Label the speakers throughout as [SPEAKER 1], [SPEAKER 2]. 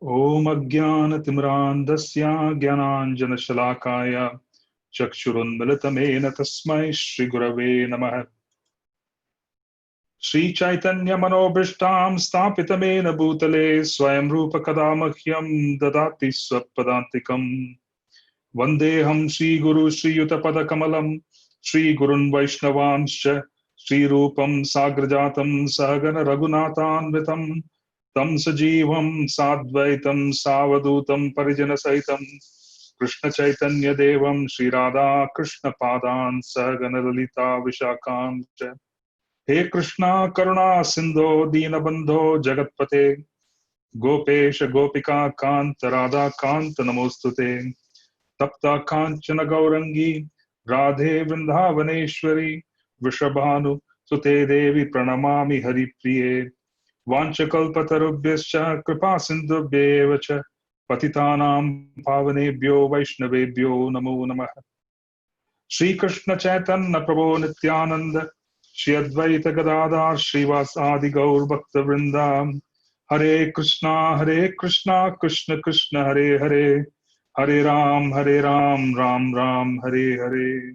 [SPEAKER 1] Om Ajnanatimrandasya Gyananjanashalakaya Chakshurunmilitamena Tasmai Shri Gurave Namaha. Shri Chaitanya Manobhishtam Stapitamena Bhutale Swayam Rupa Kadamahyam Dadati Swapadantikam Vandeham Shri Guru Shri Yutapada Kamalam Shri Gurun Vaishnavanscha Shri Rupam Sagrajatam Sahagana Raghunathanvitam Tam Sajivam Sadvaitam Savadutam Parijana Saitam Krishna Chaitanya Devam Shri Radha Krishna Padan Sahagana Lalita Vishakam He Krishna Karuna Sindho Dinabandho Jagatpate Gopesha Gopika Kanta Radha Kanta Namostute Tapta Kanchana Gaurangi Radhe Vrindavaneshwari Vrishabhanu Sute Devi Pranamami Hari Priye Vanchakalpatarubhyascha Kripa Sindhubhyev cha Patitanam Pavanebhyo Vaishnavebhyo Namo Namah. Shri Krishna Chaitanya Prabhu Nityananda Shri Advaita Gadadhar Srivas Adi Gaur Bhakta Vrinda Hare Krishna Krishna Krishna Hare Hare Hare Ram Ram Ram Hare Hare.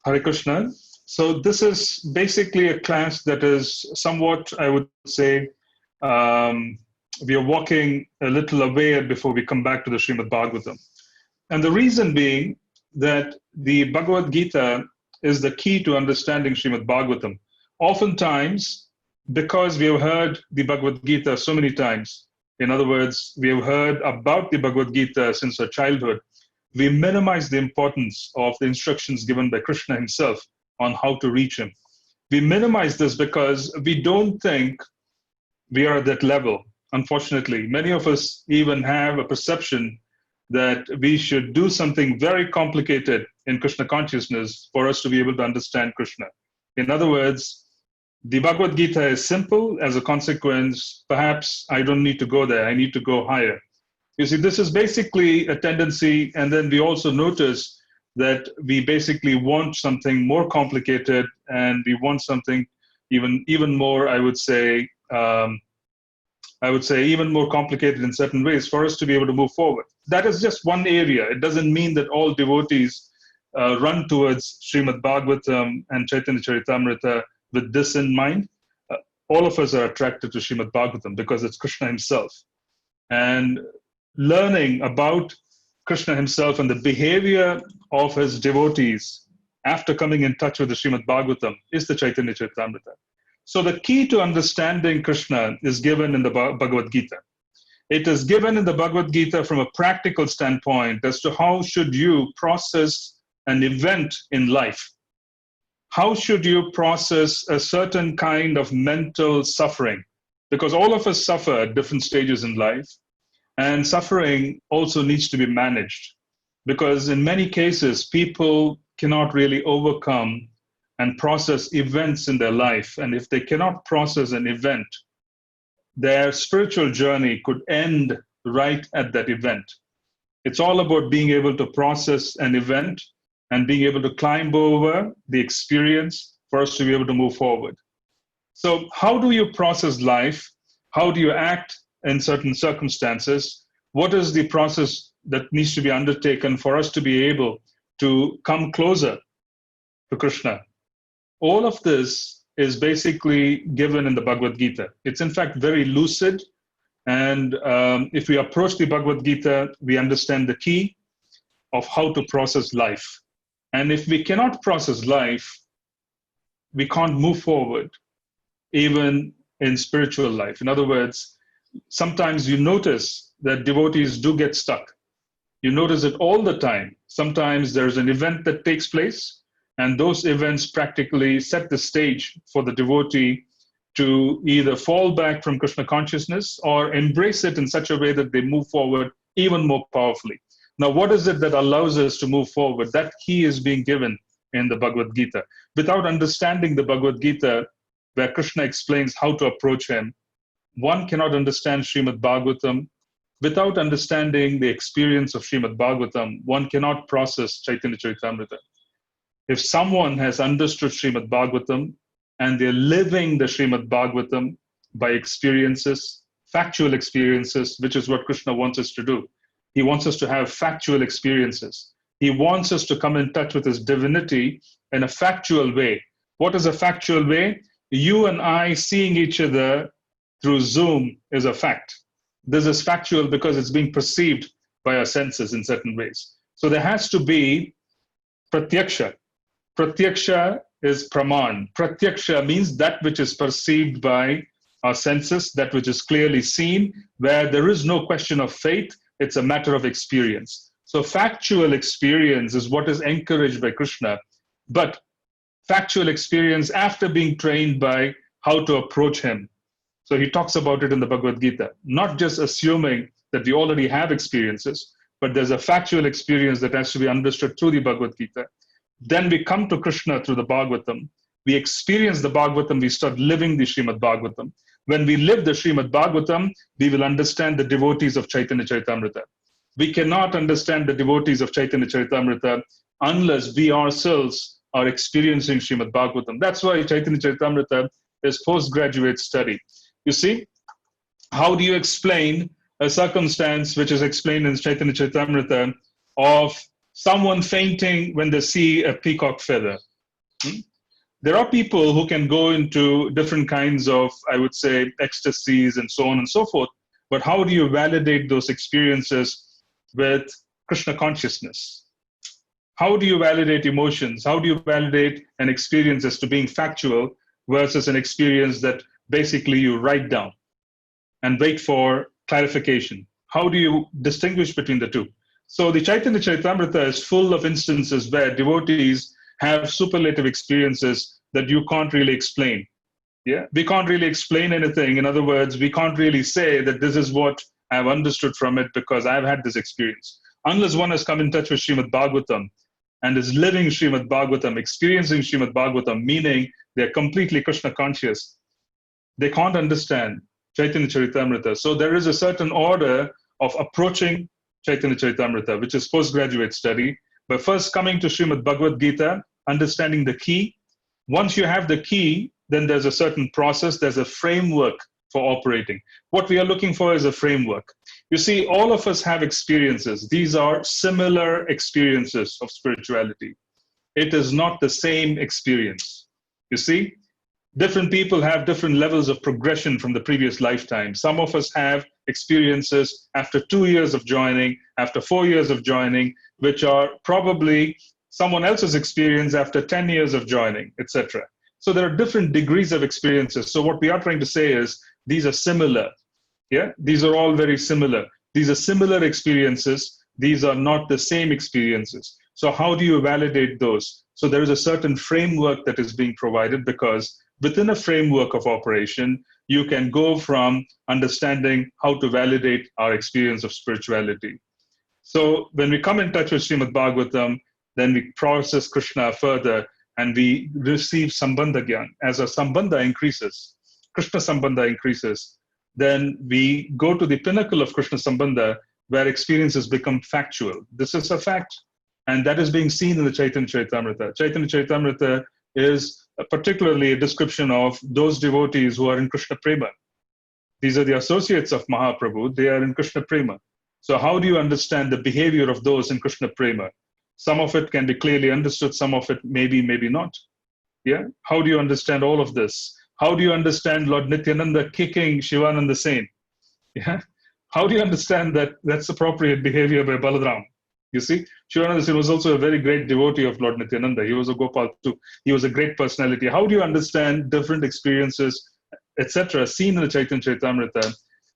[SPEAKER 1] Hare Krishna. So this is basically a class that is somewhat, I would say, we are walking a little away before we come back to the Srimad Bhagavatam. And the reason being that the Bhagavad Gita is the key to understanding Srimad Bhagavatam. Oftentimes, because we have heard the Bhagavad Gita so many times, in other words, we have heard about the Bhagavad Gita since our childhood, we minimize the importance of the instructions given by Krishna himself on how to reach him. We minimize this because we don't think we are at that level. Unfortunately, many of us even have a perception that we should do something very complicated in Krishna consciousness for us to be able to understand Krishna. In other words, the Bhagavad Gita is simple. As a consequence, perhaps I don't need to go there. I need to go higher. You see, this is basically a tendency, and then we also notice that we basically want something more complicated, and we want something even more, I would say even more complicated in certain ways for us to be able to move forward. That is just one area. It doesn't mean that all devotees run towards Srimad Bhagavatam and Chaitanya Charitamrita with this in mind. All of us are attracted to Srimad Bhagavatam because it's Krishna himself. And learning about Krishna himself and the behavior of his devotees after coming in touch with the Srimad Bhagavatam is the Chaitanya Charitamrita. So the key to understanding Krishna is given in the Bhagavad Gita. It is given in the Bhagavad Gita from a practical standpoint as to how should you process an event in life. How should you process a certain kind of mental suffering? Because all of us suffer at different stages in life. And suffering also needs to be managed, because in many cases, people cannot really overcome and process events in their life. And if they cannot process an event, their spiritual journey could end right at that event. It's all about being able to process an event and being able to climb over the experience for us to be able to move forward. So how do you process life? How do you act in certain circumstances? What is the process that needs to be undertaken for us to be able to come closer to Krishna? All of this is basically given in the Bhagavad Gita. It's in fact very lucid. And if we approach the Bhagavad Gita, we understand the key of how to process life. And if we cannot process life, we can't move forward, even in spiritual life. In other words, sometimes you notice that devotees do get stuck. You notice it all the time. Sometimes there's an event that takes place, and those events practically set the stage for the devotee to either fall back from Krishna consciousness or embrace it in such a way that they move forward even more powerfully. Now, what is it that allows us to move forward? That key is being given in the Bhagavad Gita. Without understanding the Bhagavad Gita, where Krishna explains how to approach him, one cannot understand Srimad Bhagavatam. Without understanding the experience of Srimad Bhagavatam, one cannot process Chaitanya Charitamrita. If someone has understood Srimad Bhagavatam and they're living the Srimad Bhagavatam by experiences, factual experiences, which is what Krishna wants us to do. He wants us to have factual experiences. He wants us to come in touch with his divinity in a factual way. What is a factual way? You and I seeing each other through Zoom is a fact. This is factual because it's being perceived by our senses in certain ways. So there has to be pratyaksha. Pratyaksha is praman. Pratyaksha means that which is perceived by our senses, that which is clearly seen, where there is no question of faith, it's a matter of experience. So factual experience is what is encouraged by Krishna, but factual experience after being trained by how to approach him. So he talks about it in the Bhagavad Gita, not just assuming that we already have experiences, but there's a factual experience that has to be understood through the Bhagavad Gita. Then we come to Krishna through the Bhagavatam. We experience the Bhagavatam, we start living the Srimad Bhagavatam. When we live the Srimad Bhagavatam, we will understand the devotees of Chaitanya Charitamrita. We cannot understand the devotees of Chaitanya Charitamrita unless we ourselves are experiencing Srimad Bhagavatam. That's why Chaitanya Charitamrita is postgraduate study. You see, how do you explain a circumstance which is explained in Chaitanya Charitamrita of someone fainting when they see a peacock feather? There are people who can go into different kinds of, I would say, ecstasies and so on and so forth. But how do you validate those experiences with Krishna consciousness? How do you validate emotions? How do you validate an experience as to being factual versus an experience that basically you write down and wait for clarification? How do you distinguish between the two? So the Chaitanya Charitamrita is full of instances where devotees have superlative experiences that you can't really explain. Yeah, we can't really explain anything. In other words, we can't really say that this is what I've understood from it because I've had this experience. Unless one has come in touch with Srimad Bhagavatam and is living Srimad Bhagavatam, experiencing Srimad Bhagavatam, meaning they're completely Krishna conscious, they can't understand Chaitanya Charitamrita. So there is a certain order of approaching Chaitanya Charitamrita, which is postgraduate study, by first coming to Srimad Bhagavad Gita, understanding the key. Once you have the key, then there's a certain process, there's a framework for operating. What we are looking for is a framework. You see, all of us have experiences. These are similar experiences of spirituality. It is not the same experience. You see, different people have different levels of progression from the previous lifetime. Some of us have experiences after 2 years of joining, after 4 years of joining, which are probably someone else's experience after 10 years of joining, etc. So there are different degrees of experiences. So what we are trying to say is these are similar. Yeah, these are all very similar. These are similar experiences. These are not the same experiences. So how do you validate those? So there is a certain framework that is being provided, because within a framework of operation, you can go from understanding how to validate our experience of spirituality. So when we come in touch with Srimad Bhagavatam, then we process Krishna further and we receive Sambandha Gyan. As our Sambandha increases, Krishna Sambandha increases, then we go to the pinnacle of Krishna Sambandha where experiences become factual. This is a fact, and that is being seen in the Chaitanya Charitamrita. Chaitanya Charitamrita is particularly a description of those devotees who are in Krishna Prema. These are the associates of Mahaprabhu. They are in Krishna Prema. So how do you understand the behavior of those in Krishna Prema? Some of it can be clearly understood, some of it maybe, maybe not. Yeah. How do you understand all of this? How do you understand Lord Nityananda kicking Shivananda Sen? Yeah. How do you understand that that's appropriate behavior by Balaram? You see, Shivananda Sen was also a very great devotee of Lord Nityananda. He was a Gopal too. He was a great personality. How do you understand different experiences, etc., seen in the Chaitanya Charitamrita?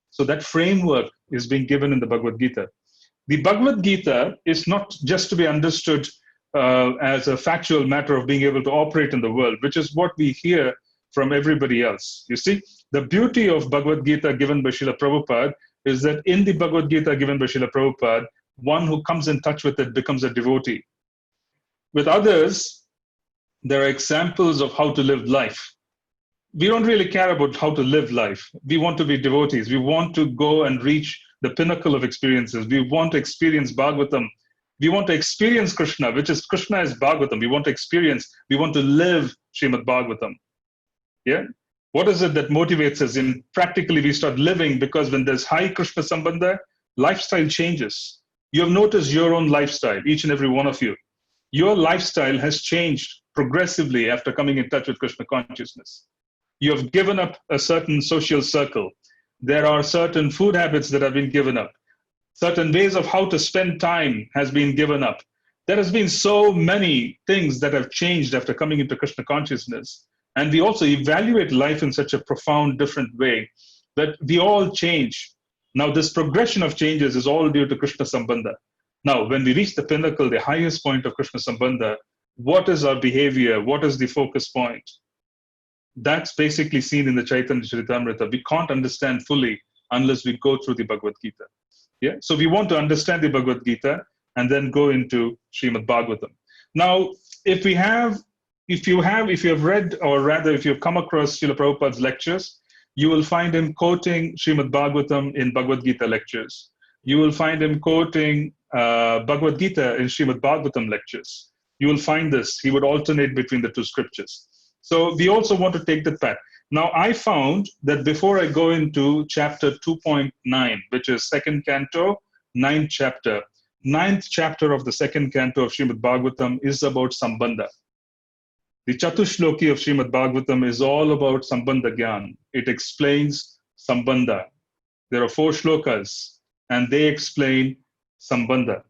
[SPEAKER 1] So that framework is being given in the Bhagavad Gita. The Bhagavad Gita is not just to be understood as a factual matter of being able to operate in the world, which is what we hear from everybody else. You see, the beauty of Bhagavad Gita given by Srila Prabhupada is that in the Bhagavad Gita given by Srila Prabhupada, one who comes in touch with it becomes a devotee. With others, there are examples of how to live life. We don't really care about how to live life. We want to be devotees. We want to go and reach the pinnacle of experiences. We want to experience Bhagavatam. We want to experience Krishna, which is Krishna is Bhagavatam. We want to experience, we want to live Srimad Bhagavatam. Yeah. What is it that motivates us? In practically, we start living, because when there's high Krishna Sambandha, lifestyle changes. You have noticed your own lifestyle, each and every one of you. Your lifestyle has changed progressively after coming in touch with Krishna consciousness. You have given up a certain social circle. There are certain food habits that have been given up. Certain ways of how to spend time has been given up. There has been so many things that have changed after coming into Krishna consciousness. And we also evaluate life in such a profound, different way that we all change. Now, this progression of changes is all due to Krishna Sambandha. Now, when we reach the pinnacle, the highest point of Krishna Sambandha, what is our behavior? What is the focus point? That's basically seen in the Chaitanya Charitamrita. We can't understand fully unless we go through the Bhagavad Gita. Yeah, so we want to understand the Bhagavad Gita and then go into Srimad Bhagavatam. Now, if you have read, or rather if you've come across Srila Prabhupada's lectures, you will find him quoting Srimad Bhagavatam in Bhagavad Gita lectures. You will find him quoting Bhagavad Gita in Srimad Bhagavatam lectures. You will find this. He would alternate between the two scriptures. So we also want to take that path. Now, I found that before I go into chapter 2.9, which is second canto, ninth chapter of the second canto of Srimad Bhagavatam is about Sambandha. The Chatushloki of Srimad Bhagavatam is all about Sambandha Gyan. It explains Sambandha. There are 4 shlokas, and they explain Sambandha.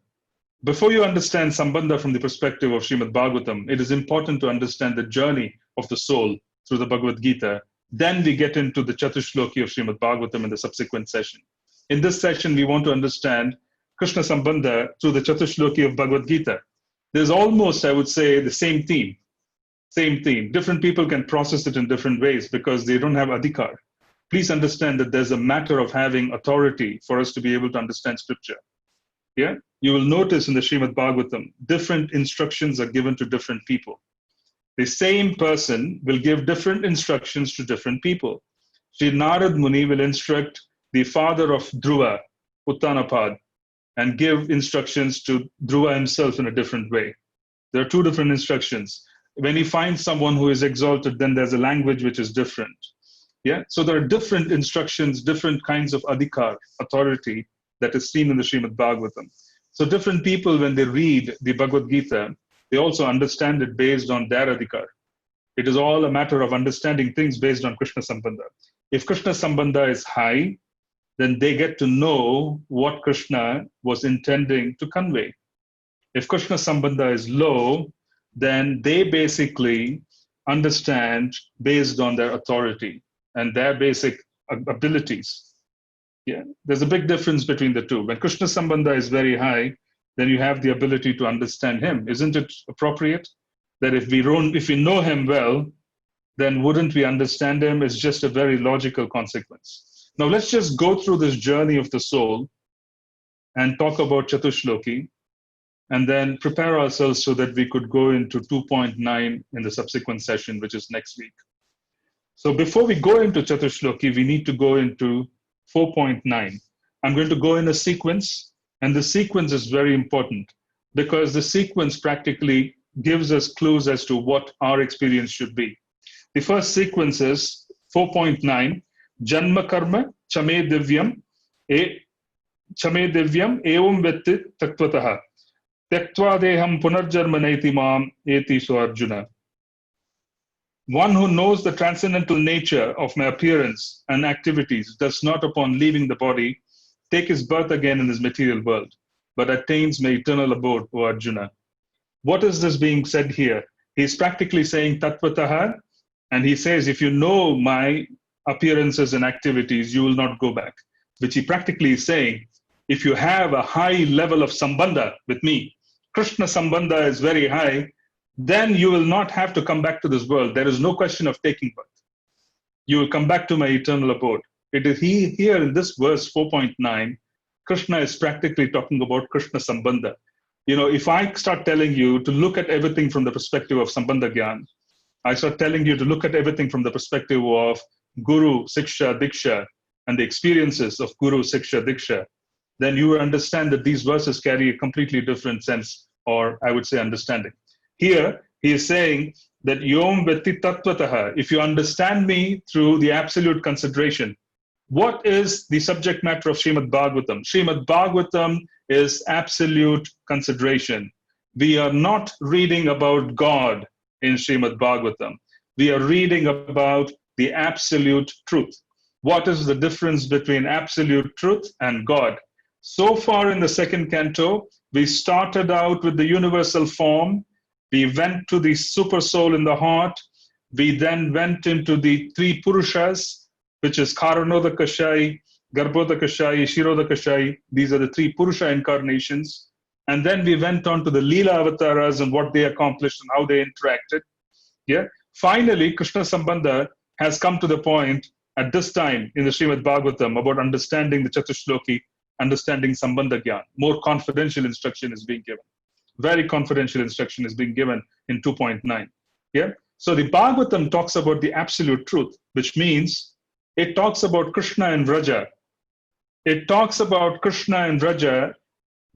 [SPEAKER 1] Before you understand Sambandha from the perspective of Srimad Bhagavatam, it is important to understand the journey of the soul through the Bhagavad Gita. Then we get into the Chatushloki of Srimad Bhagavatam in the subsequent session. In this session, we want to understand Krishna Sambandha through the Chatushloki of Bhagavad Gita. There's almost, I would say, the same theme. Same theme. Different people can process it in different ways because they don't have adhikar. Please understand that there's a matter of having authority for us to be able to understand scripture. Yeah, you will notice in the Srimad Bhagavatam, different instructions are given to different people. The same person will give different instructions to different people. Sri Narad Muni will instruct the father of Dhruva, Uttanapad, and give instructions to Dhruva himself in a different way. There are 2 different instructions. When he finds someone who is exalted, then there's a language which is different. Yeah, so there are different instructions, different kinds of adhikar, authority, that is seen in the Srimad Bhagavatam. So different people, when they read the Bhagavad Gita, they also understand it based on their adhikar. It is all a matter of understanding things based on Krishna Sambandha. If Krishna Sambandha is high, then they get to know what Krishna was intending to convey. If Krishna Sambandha is low, then they basically understand based on their authority and their basic abilities. Yeah, there's a big difference between the two. When Krishna Sambandha is very high, then you have the ability to understand him. Isn't it appropriate that if we know him well, then wouldn't we understand him? It's just a very logical consequence. Now let's just go through this journey of the soul and talk about Chatushloki, and then prepare ourselves so that we could go into 2.9 in the subsequent session, which is next week. So before we go into Chatushloki, we need to go into 4.9. I'm going to go in a sequence, and the sequence is very important because the sequence practically gives us clues as to what our experience should be. The first sequence is 4.9, Janma Karma Chame Divyam Evam Vetti Tattvataha Tyaktva Deham Punarjarma Naiti Mam Eti So Arjuna. One who knows the transcendental nature of my appearance and activities does not, upon leaving the body, take his birth again in this material world, but attains my eternal abode, O Arjuna. What is this being said here? He's practically saying Tattvataha, and he says, if you know my appearances and activities, you will not go back. Which he practically is saying, if you have a high level of Sambandha with me, Krishna Sambandha is very high, then you will not have to come back to this world. There is no question of taking birth. You will come back to my eternal abode. It is here in this verse 4.9, Krishna is practically talking about Krishna Sambandha. You know, if I start telling you to look at everything from the perspective of Sambandha Gyan, I start telling you to look at everything from the perspective of Guru, Siksha, Diksha, and the experiences of Guru, Siksha, Diksha, then you will understand that these verses carry a completely different sense, or I would say understanding. Here, he is saying that Yom Vetti Tattvataha, if you understand me through the absolute consideration. What is the subject matter of Srimad Bhagavatam? Srimad Bhagavatam is absolute consideration. We are not reading about God in Srimad Bhagavatam. We are reading about the absolute truth. What is the difference between absolute truth and God? So far in the second canto, we started out with the universal form. We went to the super soul in the heart. We then went into the three Purushas, which is Karanodakashai, Garbhodakashai, Shirodakashai. These are the three Purusha incarnations. And then we went on to the Leela avatars and what they accomplished and how they interacted. Yeah. Finally, Krishna Sambandha has come to the point at this time in the Srimad Bhagavatam about understanding the Chatushloki, understanding Sambandha Gyan. More confidential instruction is being given. Very confidential instruction is being given in 2.9. Yeah. So the Bhagavatam talks about the absolute truth, which means it talks about Krishna and Vraja. It talks about Krishna and Vraja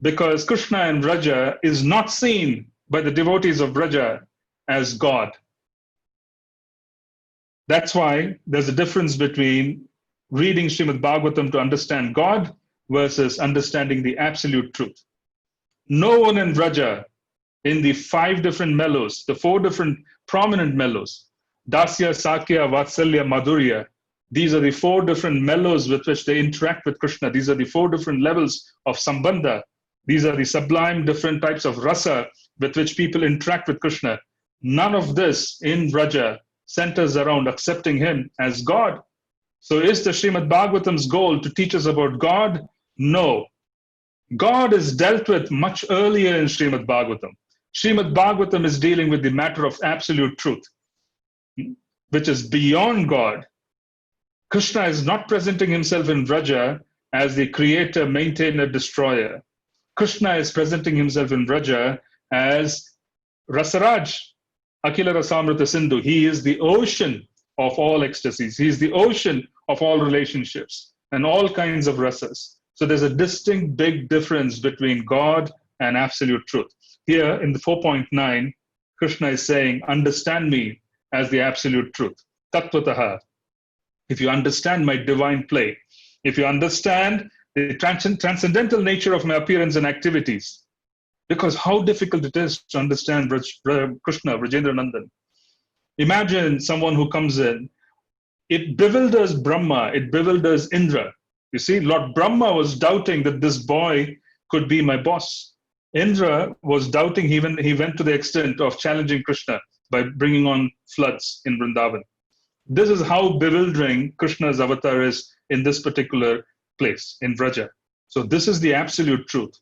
[SPEAKER 1] because Krishna and Vraja is not seen by the devotees of Vraja as God. That's why there's a difference between reading Srimad Bhagavatam to understand God versus understanding the absolute truth. No one in Vraja, in the 5 different mellows, the 4 different prominent mellows, Dasya, Sakya, Vatsalya, Madhurya, these are the 4 different mellows with which they interact with Krishna. These are the 4 different levels of Sambandha. These are the sublime different types of rasa with which people interact with Krishna. None of this in Vraja centers around accepting him as God. So is the Srimad Bhagavatam's goal to teach us about God? No. God is dealt with much earlier in Srimad Bhagavatam. Srimad Bhagavatam is dealing with the matter of absolute truth, which is beyond God. Krishna is not presenting himself in Vraja as the creator, maintainer, destroyer. Krishna is presenting himself in Vraja as Rasaraj, Akila Rasamrita Sindhu. He is the ocean of all ecstasies. He is the ocean of all relationships and all kinds of rasas. So there's a distinct big difference between God and absolute truth. Here in the 4.9, Krishna is saying, understand me as the absolute truth. Tattvataha. If you understand my divine play, if you understand the transcendental nature of my appearance and activities, because how difficult it is to understand Krishna, Vrajendra Nandan. Imagine someone who comes in, it bewilders Brahma, it bewilders Indra. You see, Lord Brahma was doubting that this boy could be my boss. Indra was doubting, he went to the extent of challenging Krishna by bringing on floods in Vrindavan. This is how bewildering Krishna's avatar is in this particular place, in Vraja. So this is the absolute truth,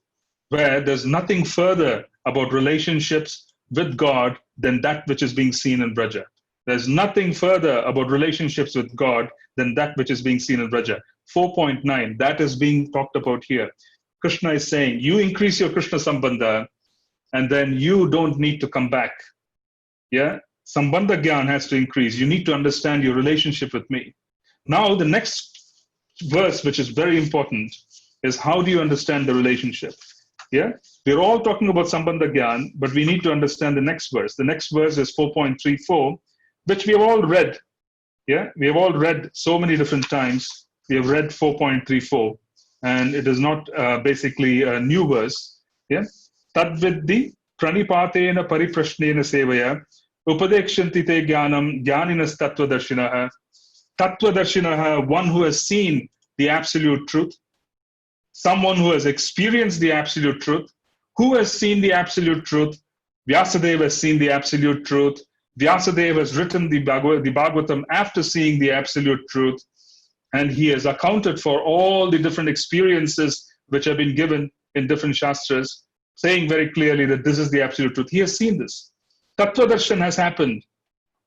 [SPEAKER 1] where there's nothing further about relationships with God than that which is being seen in Vraja. There's nothing further about relationships with God than that which is being seen in Vraja. 4.9, that is being talked about here. Krishna is saying, you increase your Krishna Sambandha, and then you don't need to come back. Yeah? Sambandha Gyan has to increase. You need to understand your relationship with me. Now, the next verse, which is very important, is how do you understand the relationship? Yeah? We're all talking about Sambandha Gyan, but we need to understand the next verse. The next verse is 4.34, which we have all read. Yeah? We have all read so many different times. We have read 4.34, and it is not basically a new verse. Yeah? Tadviddi pranipatena pariprashnena sevaya upadekshanti te jnanam jnaninas tattvadarshinaha. Tattvadarshinaha, one who has seen the absolute truth, someone who has experienced the absolute truth. Who has seen the absolute truth? Vyasadeva has seen the absolute truth. Vyasadeva has written the Bhagavatam after seeing the absolute truth, and he has accounted for all the different experiences which have been given in different shastras, saying very clearly that this is the absolute truth. He has seen this. Tattva darshan has happened.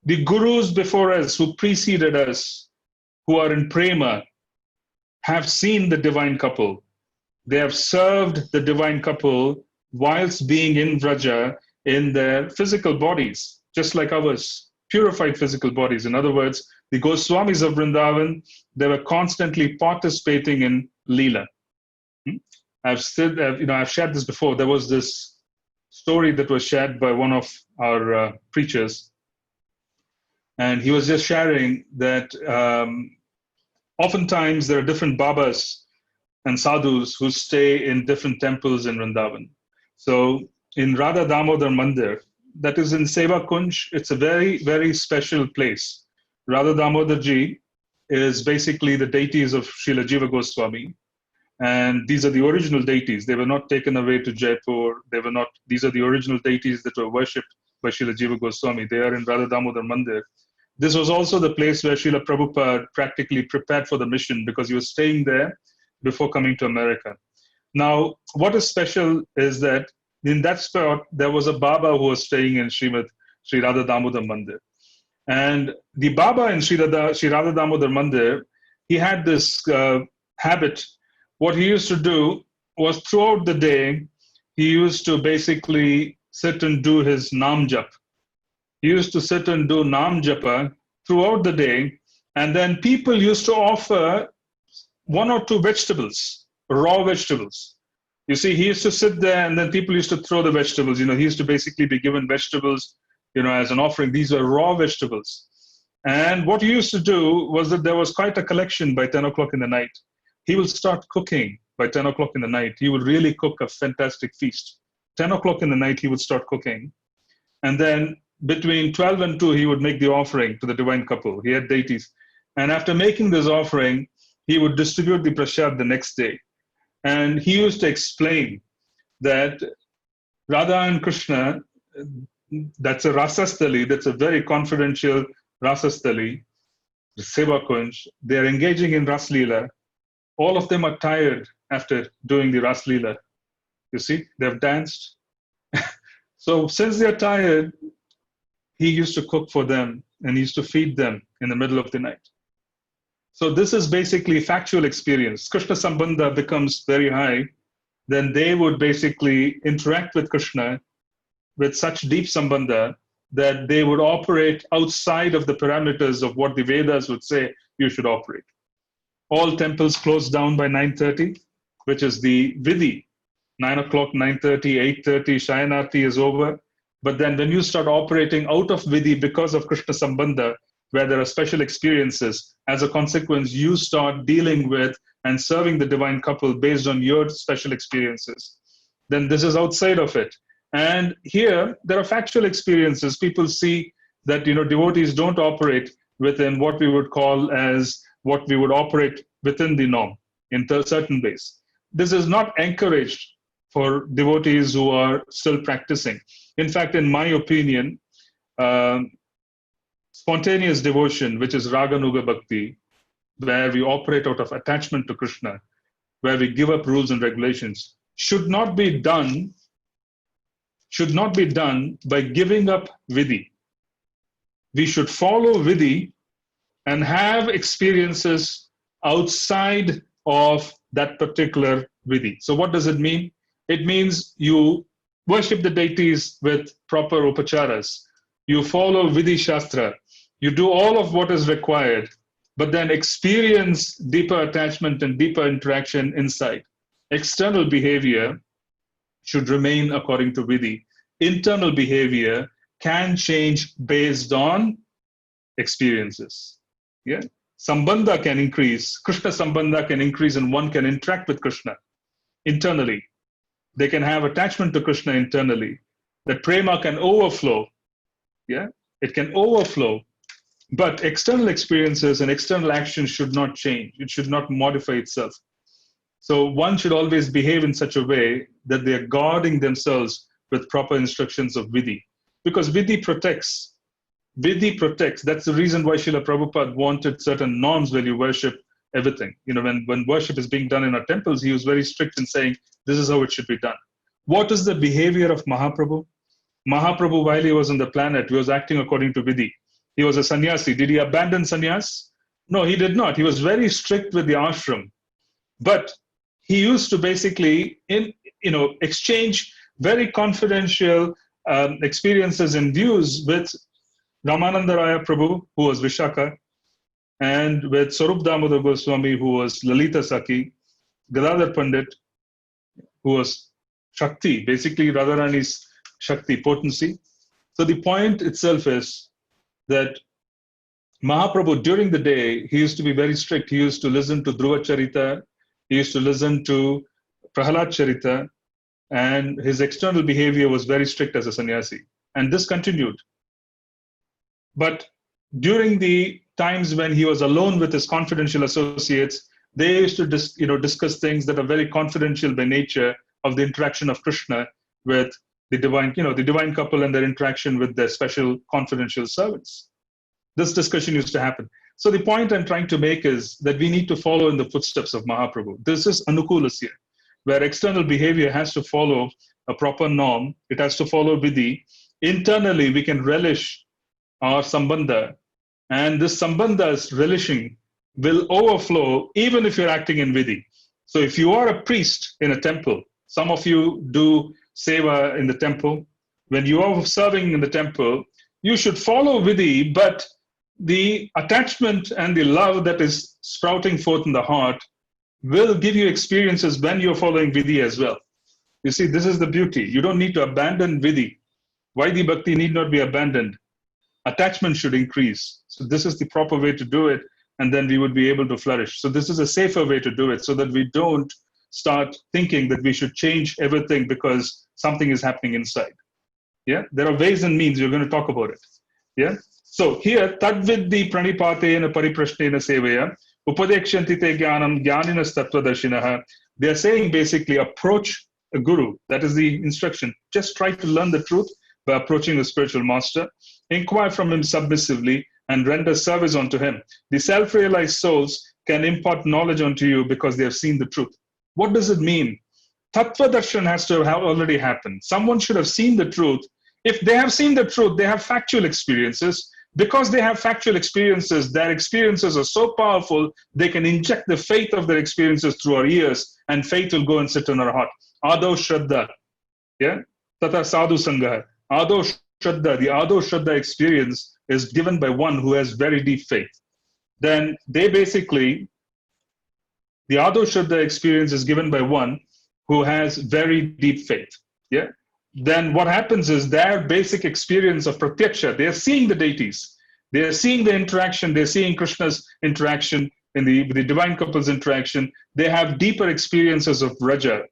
[SPEAKER 1] The gurus before us, who preceded us, who are in prema, have seen the divine couple. They have served the divine couple whilst being in Vraja in their physical bodies, just like ours, purified physical bodies. In other words, the Goswamis of Vrindavan, they were constantly participating in Leela. I've shared this before. There was this story that was shared by one of our preachers, And he was just sharing that oftentimes there are different Babas and sadhus who stay in different temples in Vrindavan. So in Radha Damodar Mandir, that is in Seva Kunj, it's a very, very special place. Radha Damodar Ji is basically the deities of Srila Jiva Goswami. And these are the original deities. They were not taken away to Jaipur. These are the original deities that were worshipped by Srila Jiva Goswami. They are in Radha Damodar Mandir. This was also the place where Srila Prabhupada practically prepared for the mission because he was staying there before coming to America. Now, what is special is that in that spot, there was a Baba who was staying in Sri Radha Damodar Mandir. And the Baba in Sri Radha Damodar Mandir, he had this habit. What he used to do was throughout the day, he used to basically sit and do his Nam Jap. He used to sit and do Nam Japa throughout the day. And then people used to offer one or two vegetables, raw vegetables. You see, he used to sit there and then people used to throw the vegetables. He used to basically be given vegetables, as an offering. These were raw vegetables. And what he used to do was that there was quite a collection by 10 o'clock in the night. He will start cooking by 10 o'clock in the night. He would really cook a fantastic feast. 10 o'clock in the night, he would start cooking. And then between 12 and 2, he would make the offering to the divine couple. He had deities. And after making this offering, he would distribute the prasad the next day. And he used to explain that Radha and Krishna, that's a rasastali, that's a very confidential rasastali, the Seva Kunj. They're engaging in Ras Leela. All of them are tired after doing the Ras Leela. You see, they've danced. So since they're tired, he used to cook for them and he used to feed them in the middle of the night. So this is basically factual experience. Krishna Sambandha becomes very high, then they would basically interact with Krishna with such deep Sambandha that they would operate outside of the parameters of what the Vedas would say you should operate. All temples close down by 9:30, which is the Vidhi. 9 o'clock, 9:30, 8:30, Shayanarti is over. But then when you start operating out of Vidhi because of Krishna Sambandha, where there are special experiences, as a consequence, you start dealing with and serving the divine couple based on your special experiences. Then this is outside of it. And here, there are factual experiences. People see that devotees don't operate within what we would call as what we would operate within the norm in certain ways. This is not encouraged for devotees who are still practicing. In fact, in my opinion, spontaneous devotion, which is Raganuga Bhakti, where we operate out of attachment to Krishna, where we give up rules and regulations, should not be done by giving up Vidhi. We should follow Vidhi and have experiences outside of that particular Vidhi. So what does it mean? It means you worship the deities with proper upacharas. You follow Vidhi Shastra. You do all of what is required, but then experience deeper attachment and deeper interaction inside. External behavior should remain according to Vidhi. Internal behavior can change based on experiences. Yeah, Sambandha can increase. Krishna Sambandha can increase, and one can interact with Krishna internally. They can have attachment to Krishna internally. That prema can overflow. Yeah, it can overflow. But external experiences and external actions should not change. It should not modify itself. So one should always behave in such a way that they are guarding themselves with proper instructions of Vidhi. Because Vidhi protects. Vidhi protects. That's the reason why Srila Prabhupada wanted certain norms when you worship everything. When worship is being done in our temples, he was very strict in saying, this is how it should be done. What is the behavior of Mahaprabhu? Mahaprabhu, while he was on the planet, he was acting according to Vidhi. He was a sannyasi. Did he abandon sannyas? No, he did not. He was very strict with the ashram. But he used to basically exchange very confidential experiences and views with Ramananda Raya Prabhu, who was Vishaka, and with Sarup Damodar Goswami, who was Lalita Saki, Gadadhar Pandit, who was Shakti, basically Radharani's Shakti, potency. So the point itself is that Mahaprabhu, during the day, he used to be very strict. He used to listen to Dhruva Charita, he used to listen to Prahalad Charita, and his external behavior was very strict as a sannyasi. And this continued. But during the times when he was alone with his confidential associates, they used to discuss things that are very confidential by nature of the interaction of Krishna with the divine couple and their interaction with their special confidential servants. This discussion used to happen. So the point I'm trying to make is that we need to follow in the footsteps of Mahaprabhu. This is anukulasya, where external behavior has to follow a proper norm. It has to follow vidhi. Internally, we can relish our sambandha, and this sambandha's relishing will overflow even if you're acting in vidhi. So if you are a priest in a temple, some of you do seva in the temple. When you are serving in the temple, you should follow vidhi, but the attachment and the love that is sprouting forth in the heart will give you experiences when you're following vidhi as well. You see, this is the beauty. You don't need to abandon vidhi. Vaidhi bhakti need not be abandoned. Attachment should increase. So this is the proper way to do it, and then we would be able to flourish. So this is a safer way to do it, so that we don't start thinking that we should change everything because something is happening inside. Yeah, there are ways and means. We're going to talk about it. Yeah. So here, tadviddi pranipatena pariprashnena sevaya upadekshanti te jnanam jnaninas tattvadarshinaha. They are saying basically approach a guru. That is the instruction. Just try to learn the truth by approaching a spiritual master. Inquire from him submissively and render service unto him. The self-realized souls can impart knowledge unto you because they have seen the truth. What does it mean? Tattva darshan has to have already happened. Someone should have seen the truth. If they have seen the truth, they have factual experiences. Because they have factual experiences, their experiences are so powerful, they can inject the faith of their experiences through our ears, and faith will go and sit in our heart. Ado Shraddha. Yeah? Tata Sadhu Sangha. Ado Shraddha, the Ado Shraddha experience is given by one who has very deep faith. Then they basically, the Ado Shraddha experience is given by one who has very deep faith. Yeah. Then what happens is their basic experience of pratyaksha, they are seeing the deities, they are seeing the interaction, they're seeing Krishna's interaction in the divine couple's interaction. They have deeper experiences of raja.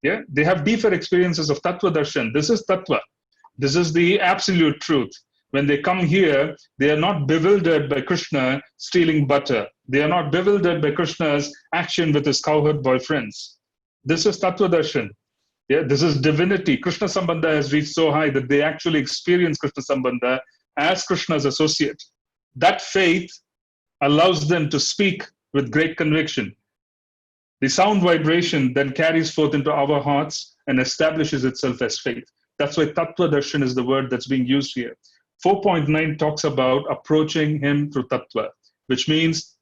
[SPEAKER 1] Yeah, they have deeper experiences of tattva darshan. This is tattva. This is the absolute truth. When they come here, they are not bewildered by Krishna stealing butter. They are not bewildered by Krishna's action with his cowherd boyfriends. This is tattva darshan. Yeah, this is divinity. Krishna Sambandha has reached so high that they actually experience Krishna Sambandha as Krishna's associate. That faith allows them to speak with great conviction. The sound vibration then carries forth into our hearts and establishes itself as faith. That's why Tattva Darshan is the word that's being used here. 4.9 talks about approaching him through Tattva, which means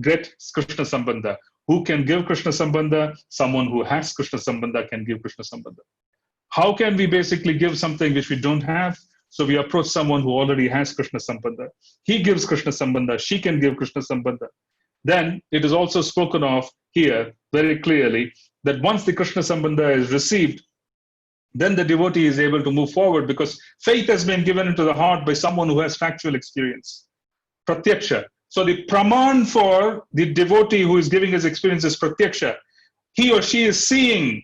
[SPEAKER 1] get Krishna Sambandha. Who can give Krishna Sambandha? Someone who has Krishna Sambandha can give Krishna Sambandha. How can we basically give something which we don't have? So we approach someone who already has Krishna Sambandha. He gives Krishna Sambandha. She can give Krishna Sambandha. Then it is also spoken of here very clearly that once the Krishna Sambandha is received, then the devotee is able to move forward because faith has been given into the heart by someone who has factual experience. Pratyaksha. So the praman for the devotee who is giving his experience is pratyaksha. He or she is seeing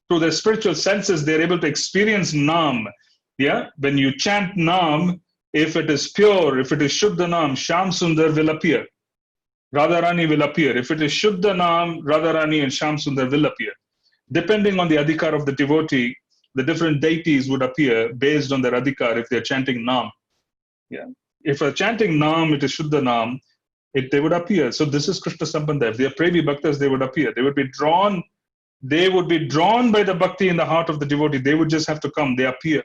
[SPEAKER 1] through their spiritual senses, they're able to experience Nam. Yeah, when you chant Nam, if it is pure, if it is Shuddha Nam, Sham Sundar will appear. Radharani will appear. If it is Shuddha Nam, Radharani and Sham Sundar will appear. Depending on the adhikar of the devotee, the different deities would appear based on their adhikar if they're chanting Nam. Yeah. If they're chanting Nam, it is Shuddha Nam, they would appear. So this is Krishna Sambandha. If they are Previ Bhaktas, they would appear. They would be drawn by the bhakti in the heart of the devotee. They would just have to come. They appear.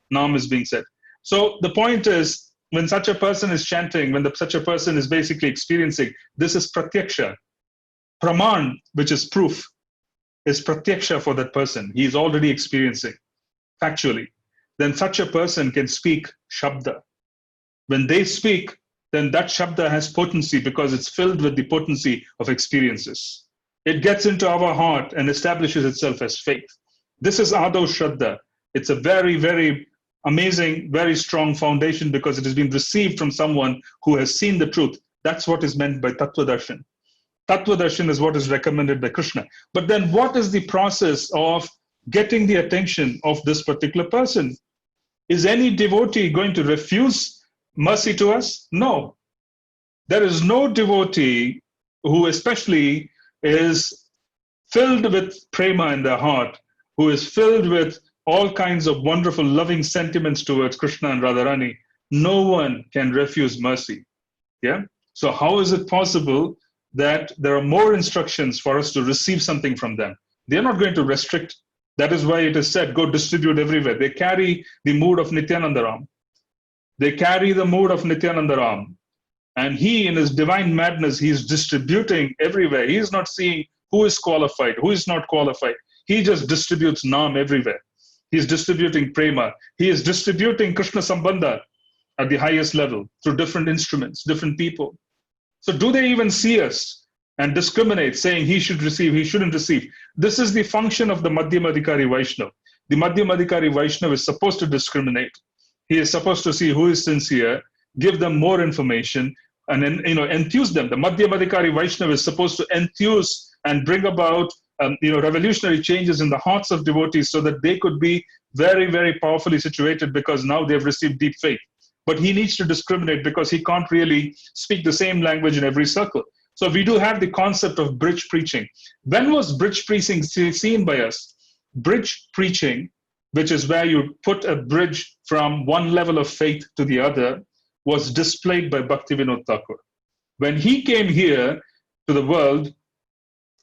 [SPEAKER 1] Nam is being said. So the point is, when such a person is chanting, when such a person is basically experiencing, this is pratyaksha. Praman, which is proof, is pratyaksha for that person. He is already experiencing, factually. Then such a person can speak shabda. When they speak, then that shabda has potency because it's filled with the potency of experiences. It gets into our heart and establishes itself as faith. This is Ado Shraddha. It's a very, very amazing, very strong foundation because it has been received from someone who has seen the truth. That's what is meant by Tattva Darshan. Tattva Darshan is what is recommended by Krishna. But then what is the process of getting the attention of this particular person? Is any devotee going to refuse mercy to us? No. There is no devotee who especially is filled with prema in their heart, who is filled with all kinds of wonderful loving sentiments towards Krishna and Radharani. No one can refuse mercy. Yeah. So how is it possible that there are more instructions for us to receive something from them? They're not going to restrict. That is why it is said, go distribute everywhere. They carry the mood of Nityanandaram. They carry the mood of Nityanandaram. And he, in his divine madness, he is distributing everywhere. He is not seeing who is qualified, who is not qualified. He just distributes Naam everywhere. He is distributing Prema. He is distributing Krishna Sambandha at the highest level through different instruments, different people. So do they even see us and discriminate, saying he should receive, he shouldn't receive? This is the function of the Madhyamadhikari Vaishnava. The Madhyamadhikari Vaishnava is supposed to discriminate. He is supposed to see who is sincere, give them more information, and then, enthuse them. The Madhyamadhikari Vaishnava is supposed to enthuse and bring about revolutionary changes in the hearts of devotees so that they could be very, very powerfully situated because now they've received deep faith. But he needs to discriminate because he can't really speak the same language in every circle. So we do have the concept of bridge preaching. When was bridge preaching seen by us? Bridge preaching, which is where you put a bridge from one level of faith to the other, was displayed by Bhaktivinoda Thakur. When he came here to the world,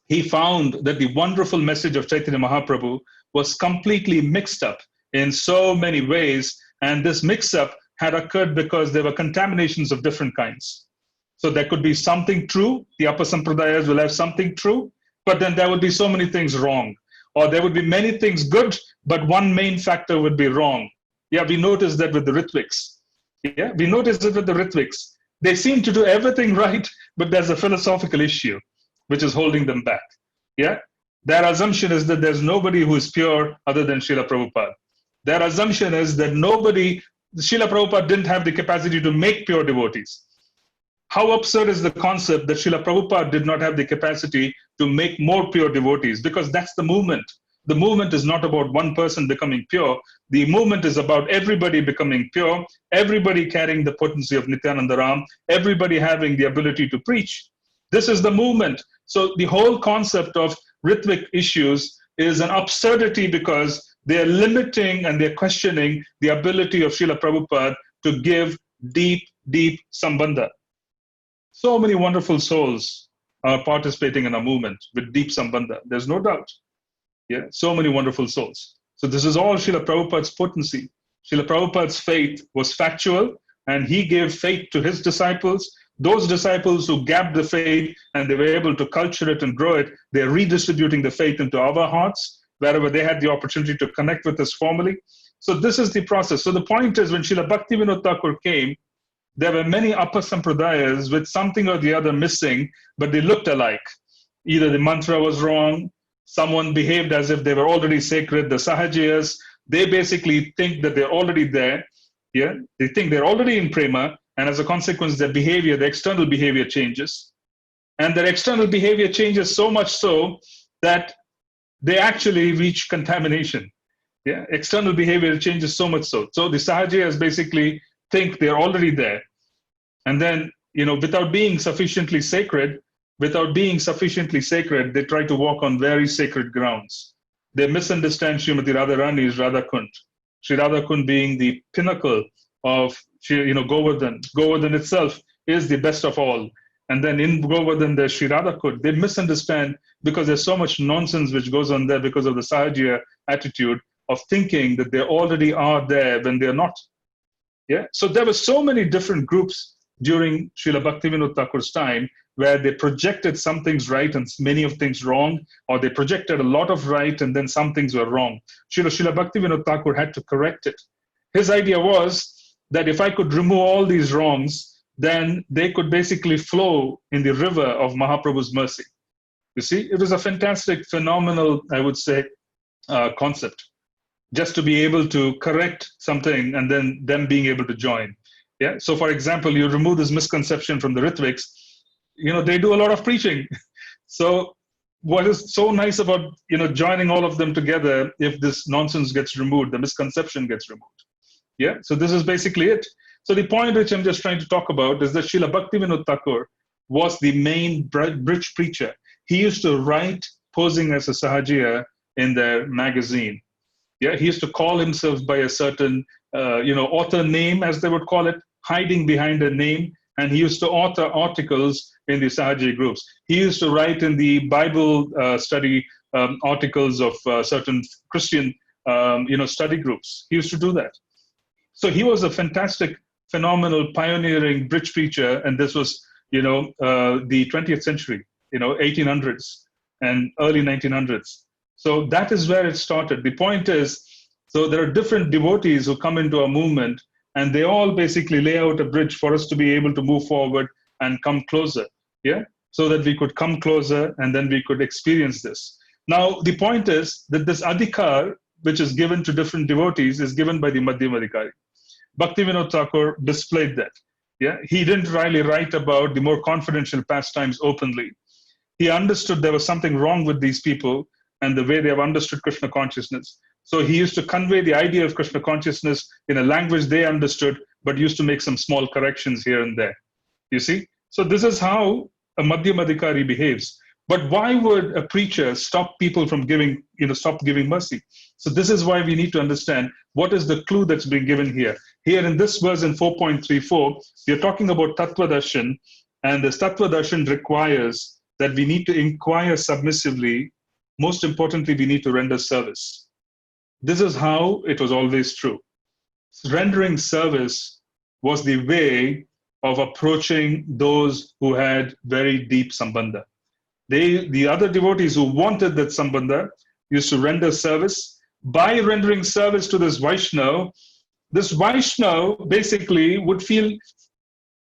[SPEAKER 1] he found that the wonderful message of Chaitanya Mahaprabhu was completely mixed up in so many ways. And this mix-up had occurred because there were contaminations of different kinds. So there could be something true. The upper sampradayas will have something true, but then there would be so many things wrong. Or there would be many things good, but one main factor would be wrong. Yeah, we noticed that with the Ritviks. Yeah, we noticed it with the Ritviks. They seem to do everything right, but there's a philosophical issue which is holding them back. Yeah, their assumption is that there's nobody who is pure other than Srila Prabhupada. Their assumption is that Srila Prabhupada didn't have the capacity to make pure devotees. How absurd is the concept that Srila Prabhupada did not have the capacity to make more pure devotees? Because that's the movement. The movement is not about one person becoming pure. The movement is about everybody becoming pure, everybody carrying the potency of Nityananda Ram, everybody having the ability to preach. This is the movement. So the whole concept of Ritvik issues is an absurdity because they're limiting and they're questioning the ability of Srila Prabhupada to give deep, deep sambandha. So many wonderful souls are participating in a movement with deep sambandha. There's no doubt. Yeah, so many wonderful souls. So this is all Srila Prabhupada's potency. Srila Prabhupada's faith was factual, and he gave faith to his disciples. Those disciples who gapped the faith and they were able to culture it and grow it, they're redistributing the faith into our hearts, wherever they had the opportunity to connect with us formally. So this is the process. So the point is, when Srila Bhaktivinoda Thakur came, there were many upper sampradayas with something or the other missing, but they looked alike. Either the mantra was wrong, someone behaved as if they were already sacred. The Sahajiyas, they basically think that they're already there. Yeah, they think they're already in prema, and as a consequence, their behavior, the external behavior changes. And their external behavior changes so much so that they actually reach contamination. Yeah, external behavior changes so much so. So the Sahajiyas basically think they're already there. And then, without being sufficiently sacred, they try to walk on very sacred grounds. They misunderstand Srimati Radharani's Radhakund. Sri Radhakund being the pinnacle of Govardhan. Govardhan itself is the best of all. And then in Govardhan, there's Sri Radhakund. They misunderstand because there's so much nonsense which goes on there because of the Sahajiya attitude of thinking that they already are there when they're not. Yeah. So there were so many different groups during Srila Bhaktivinoda Thakur's time where they projected some things right and many of things wrong, or they projected a lot of right and then some things were wrong. Srila Bhaktivinoda Thakur had to correct it. His idea was that if I could remove all these wrongs, then they could basically flow in the river of Mahaprabhu's mercy. You see, it was a fantastic, phenomenal, I would say, concept. just to be able to correct something and then them being able to join. Yeah. So for example, you remove this misconception from the Ritviks, they do a lot of preaching. So what is so nice about, joining all of them together, if this nonsense gets removed, the misconception gets removed. Yeah. So this is basically it. So the point which I'm just trying to talk about is that Srila Bhaktivinoda Thakur was the main bridge preacher. He used to write posing as a Sahajiya in their magazine. Yeah, he used to call himself by a certain, author name, as they would call it, hiding behind a name. And he used to author articles in the Sahaji groups. He used to write in the Bible study articles of certain Christian, study groups. He used to do that. So he was a fantastic, phenomenal, pioneering bridge preacher. And this was, the 20th century, 1800s and early 1900s. So that is where it started. The point is, so there are different devotees who come into our movement, and they all basically lay out a bridge for us to be able to move forward and come closer. Yeah, so that we could come closer and then we could experience this. Now, the point is that this adhikar, which is given to different devotees, is given by the Madhyamadikari. Bhaktivinoda Thakur displayed that. Yeah, he didn't really write about the more confidential pastimes openly. He understood there was something wrong with these people and the way they have understood Krishna consciousness. So he used to convey the idea of Krishna consciousness in a language they understood, but used to make some small corrections here and there. You see? So this is how a Madhyamadikari behaves. But why would a preacher stop people from stop giving mercy? So this is why we need to understand what is the clue that's being given here. Here in this verse in 4.34, we are talking about Tattva Darshan, and this Tattva Darshan requires that we need to inquire submissively. Most importantly, we need to render service. This is how it was always true. Rendering service was the way of approaching those who had very deep sambandha. The other devotees who wanted that sambandha used to render service. By rendering service to this Vaishnava basically would feel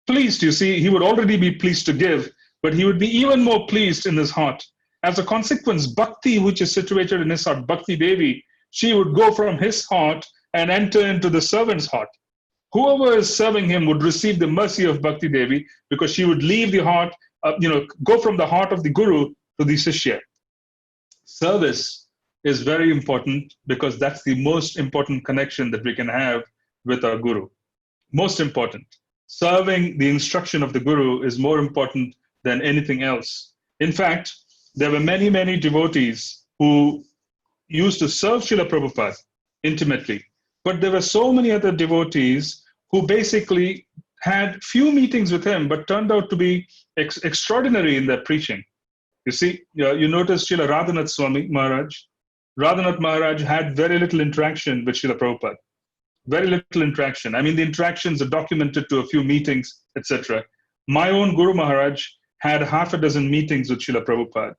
[SPEAKER 1] pleased. You see, he would already be pleased to give, but he would be even more pleased in his heart. As a consequence, bhakti, which is situated in his heart, Bhakti Devi, she would go from his heart and enter into the servant's heart. Whoever is serving him would receive the mercy of Bhakti Devi, because she would leave the heart, go from the heart of the Guru to the Sishya. Service is very important because that's the most important connection that we can have with our Guru. Most important. Serving the instruction of the Guru is more important than anything else. In fact, there were many, many devotees who used to serve Srila Prabhupada intimately. But there were so many other devotees who basically had few meetings with him, but turned out to be extraordinary in their preaching. You see, you notice Srila Radhanath Swami Maharaj. Radhanath Maharaj had very little interaction with Srila Prabhupada. Very little interaction. I mean, the interactions are documented to a few meetings, etc. My own Guru Maharaj had half a dozen meetings with Srila Prabhupada.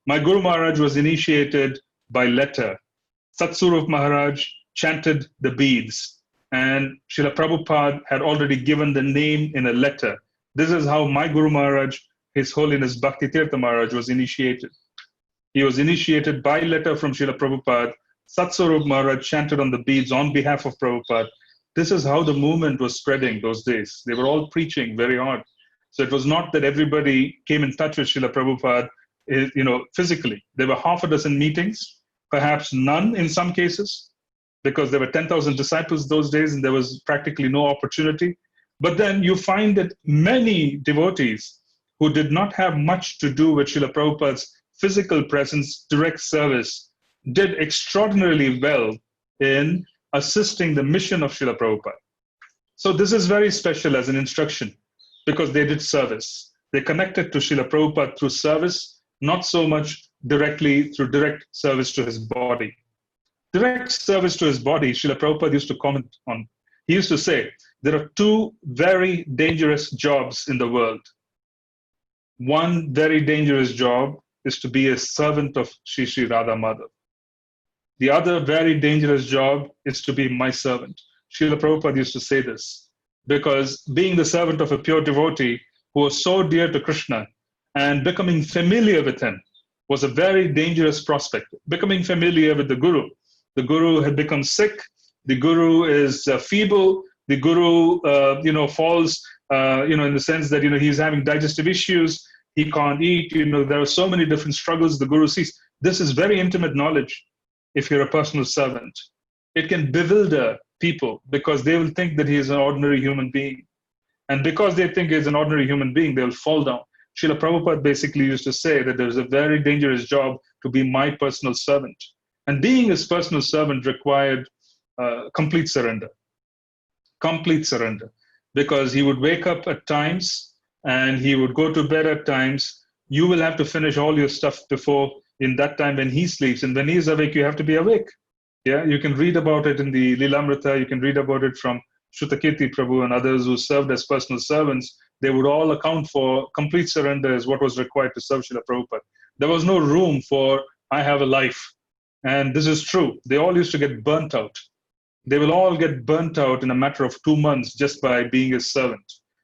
[SPEAKER 1] My Guru Maharaj was initiated by letter. Satsurup Maharaj chanted the beads, and Srila Prabhupada had already given the name in a letter. This is how my Guru Maharaj, His Holiness Bhakti Tirtha Maharaj, was initiated. He was initiated by letter from Srila Prabhupada. Satsurup Maharaj chanted on the beads on behalf of Prabhupada. This is how the movement was spreading those days. They were all preaching very hard. So it was not that everybody came in touch with Srila Prabhupada, physically. There were half a dozen meetings, perhaps none in some cases, because there were 10,000 disciples those days and there was practically no opportunity. But then you find that many devotees who did not have much to do with Srila Prabhupada's physical presence, direct service, did extraordinarily well in assisting the mission of Srila Prabhupada. So this is very special as an instruction because they did service. They connected to Srila Prabhupada through service, not so much directly through direct service to his body. Direct service to his body, Srila Prabhupada used to comment on. He used to say, there are two very dangerous jobs in the world. One very dangerous job is to be a servant of Sri Sri Radha Madhav. The other very dangerous job is to be my servant. Srila Prabhupada used to say this because being the servant of a pure devotee who was so dear to Krishna and becoming familiar with him was a very dangerous prospect. Becoming familiar with the Guru The guru had become sick. The guru is feeble. The guru, falls, in the sense that, he's having digestive issues. He can't eat. There are so many different struggles the guru sees. This is very intimate knowledge if you're a personal servant. It can bewilder people because they will think that he is an ordinary human being. And because they think he's an ordinary human being, they'll fall down. Srila Prabhupada basically used to say that there's a very dangerous job to be my personal servant. And being his personal servant required complete surrender. Complete surrender. Because he would wake up at times and he would go to bed at times. You will have to finish all your stuff before in that time when he sleeps. And when he's awake, you have to be awake. Yeah, you can read about it in the Lilamrita. You can read about it from Shrutakirti Prabhu and others who served as personal servants. They would all account for complete surrender as what was required to serve Srila Prabhupada. There was no room for, I have a life. And this is true. They all used to get burnt out. They will all get burnt out in a matter of 2 months just by being his servant.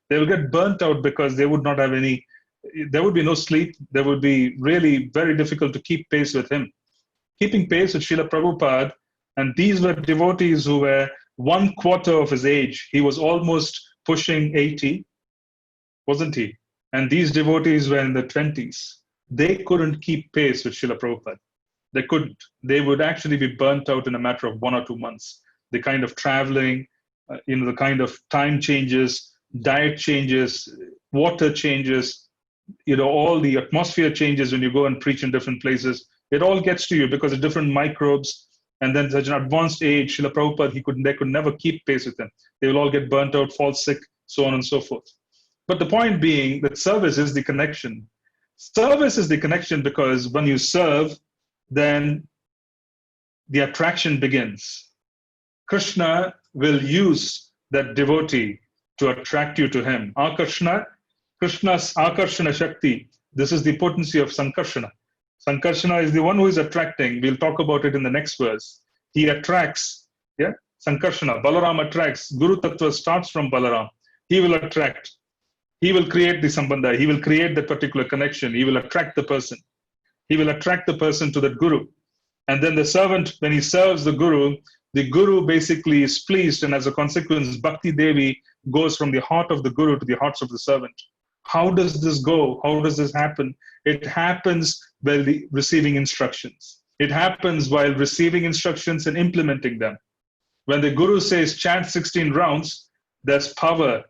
[SPEAKER 1] They will get burnt out because they would not have there would be no sleep. There would be really very difficult to keep pace with him. Keeping pace with Srila Prabhupada, and these were devotees who were 1/4 of his age. He was almost pushing 80, wasn't he? And these devotees were in their 20s. They couldn't keep pace with Srila Prabhupada. They couldn't. They would actually be burnt out in a matter of 1 or 2 months. The kind of traveling, the kind of time changes, diet changes, water changes, all the atmosphere changes when you go and preach in different places. It all gets to you because of different microbes. And then such an advanced age, Srila Prabhupada, they could never keep pace with them. They will all get burnt out, fall sick, so on and so forth. But the point being that service is the connection. Service is the connection because when you serve, then the attraction begins. Krishna will use that devotee to attract you to him. Krishna's Akarshana Shakti, this is the potency of Sankarshana. Sankarshana is the one who is attracting. We'll talk about it in the next verse. He attracts, Sankarshana. Balaram attracts. Guru Tattva starts from Balaram. He will attract. He will create the sambandha. He will create that particular connection. He will attract the person. He will attract the person to that guru. And then the servant, when he serves the guru basically is pleased, and as a consequence, Bhakti Devi goes from the heart of the guru to the hearts of the servant. How does this go? How does this happen? It happens while receiving instructions. It happens while receiving instructions and implementing them. When the guru says chant 16 rounds, there's power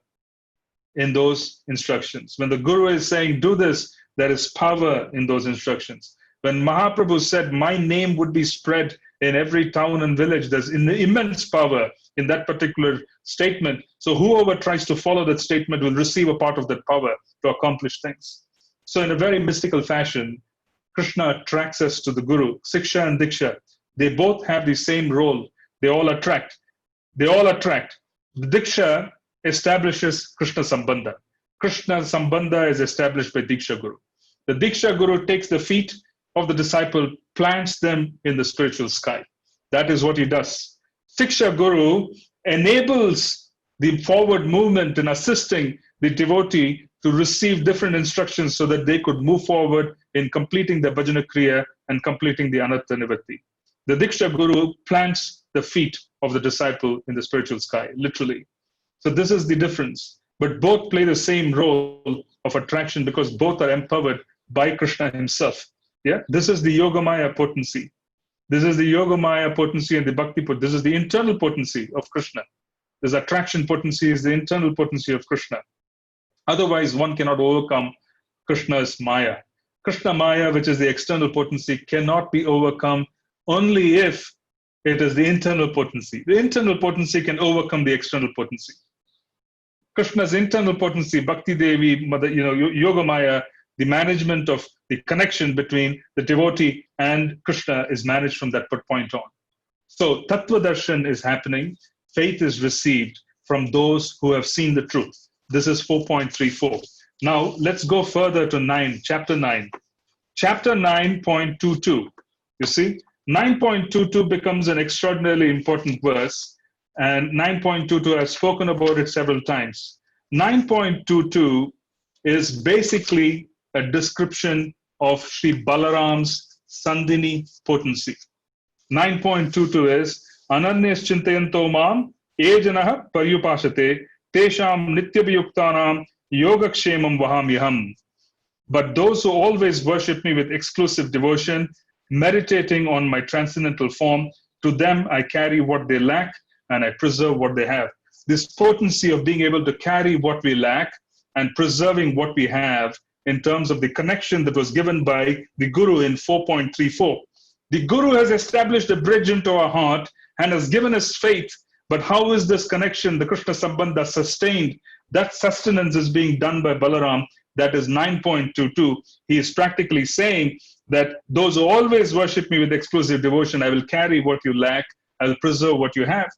[SPEAKER 1] in those instructions. When the guru is saying do this, there is power in those instructions. When Mahaprabhu said my name would be spread in every town and village, there's immense power in that particular statement. So whoever tries to follow that statement will receive a part of that power to accomplish things. So in a very mystical fashion, Krishna attracts us to the guru. Siksha and Diksha, they both have the same role. They all attract. They all attract. The Diksha establishes Krishna Sambandha. Krishna Sambandha is established by Diksha Guru. The Diksha Guru takes the feet of the disciple, plants them in the spiritual sky. That is what he does. Siksha Guru enables the forward movement in assisting the devotee to receive different instructions so that they could move forward in completing the bhajana kriya and completing the anatta nivatti. The Diksha Guru plants the feet of the disciple in the spiritual sky, literally. So this is the difference. But both play the same role of attraction because both are empowered by Krishna himself. Yeah, this is the Yogamaya potency. This is the Yogamaya potency and the Bhakti potency. This is the internal potency of Krishna. This attraction potency is the internal potency of Krishna. Otherwise, one cannot overcome Krishna's Maya. Krishna Maya, which is the external potency, cannot be overcome only if it is the internal potency. The internal potency can overcome the external potency. Krishna's internal potency, Bhakti Devi, Yogamaya, the management of the connection between the devotee and Krishna is managed from that point on. So Tattva Darshan is happening. Faith is received from those who have seen the truth. This is 4.34. Now let's go further to chapter 9. Chapter 9.22. You see, 9.22 becomes an extraordinarily important verse. And 9.22, I've spoken about it several times. 9.22 is basically a description of Sri Balaram's Sandhini potency. 9.22 is Ananyas Chintayanto Mam Ejanaha Paryupashate Tesham Nityabhyuktanam Yogakshemam Vahamyaham. But those who always worship me with exclusive devotion, meditating on my transcendental form, to them I carry what they lack and I preserve what they have. This potency of being able to carry what we lack and preserving what we have in terms of the connection that was given by the Guru in 4.34. The Guru has established a bridge into our heart and has given us faith. But how is this connection, the Krishna Sambandha, sustained? That sustenance is being done by Balaram. That is 9.22. He is practically saying that those who always worship me with exclusive devotion, I will carry what you lack, I will preserve what you have.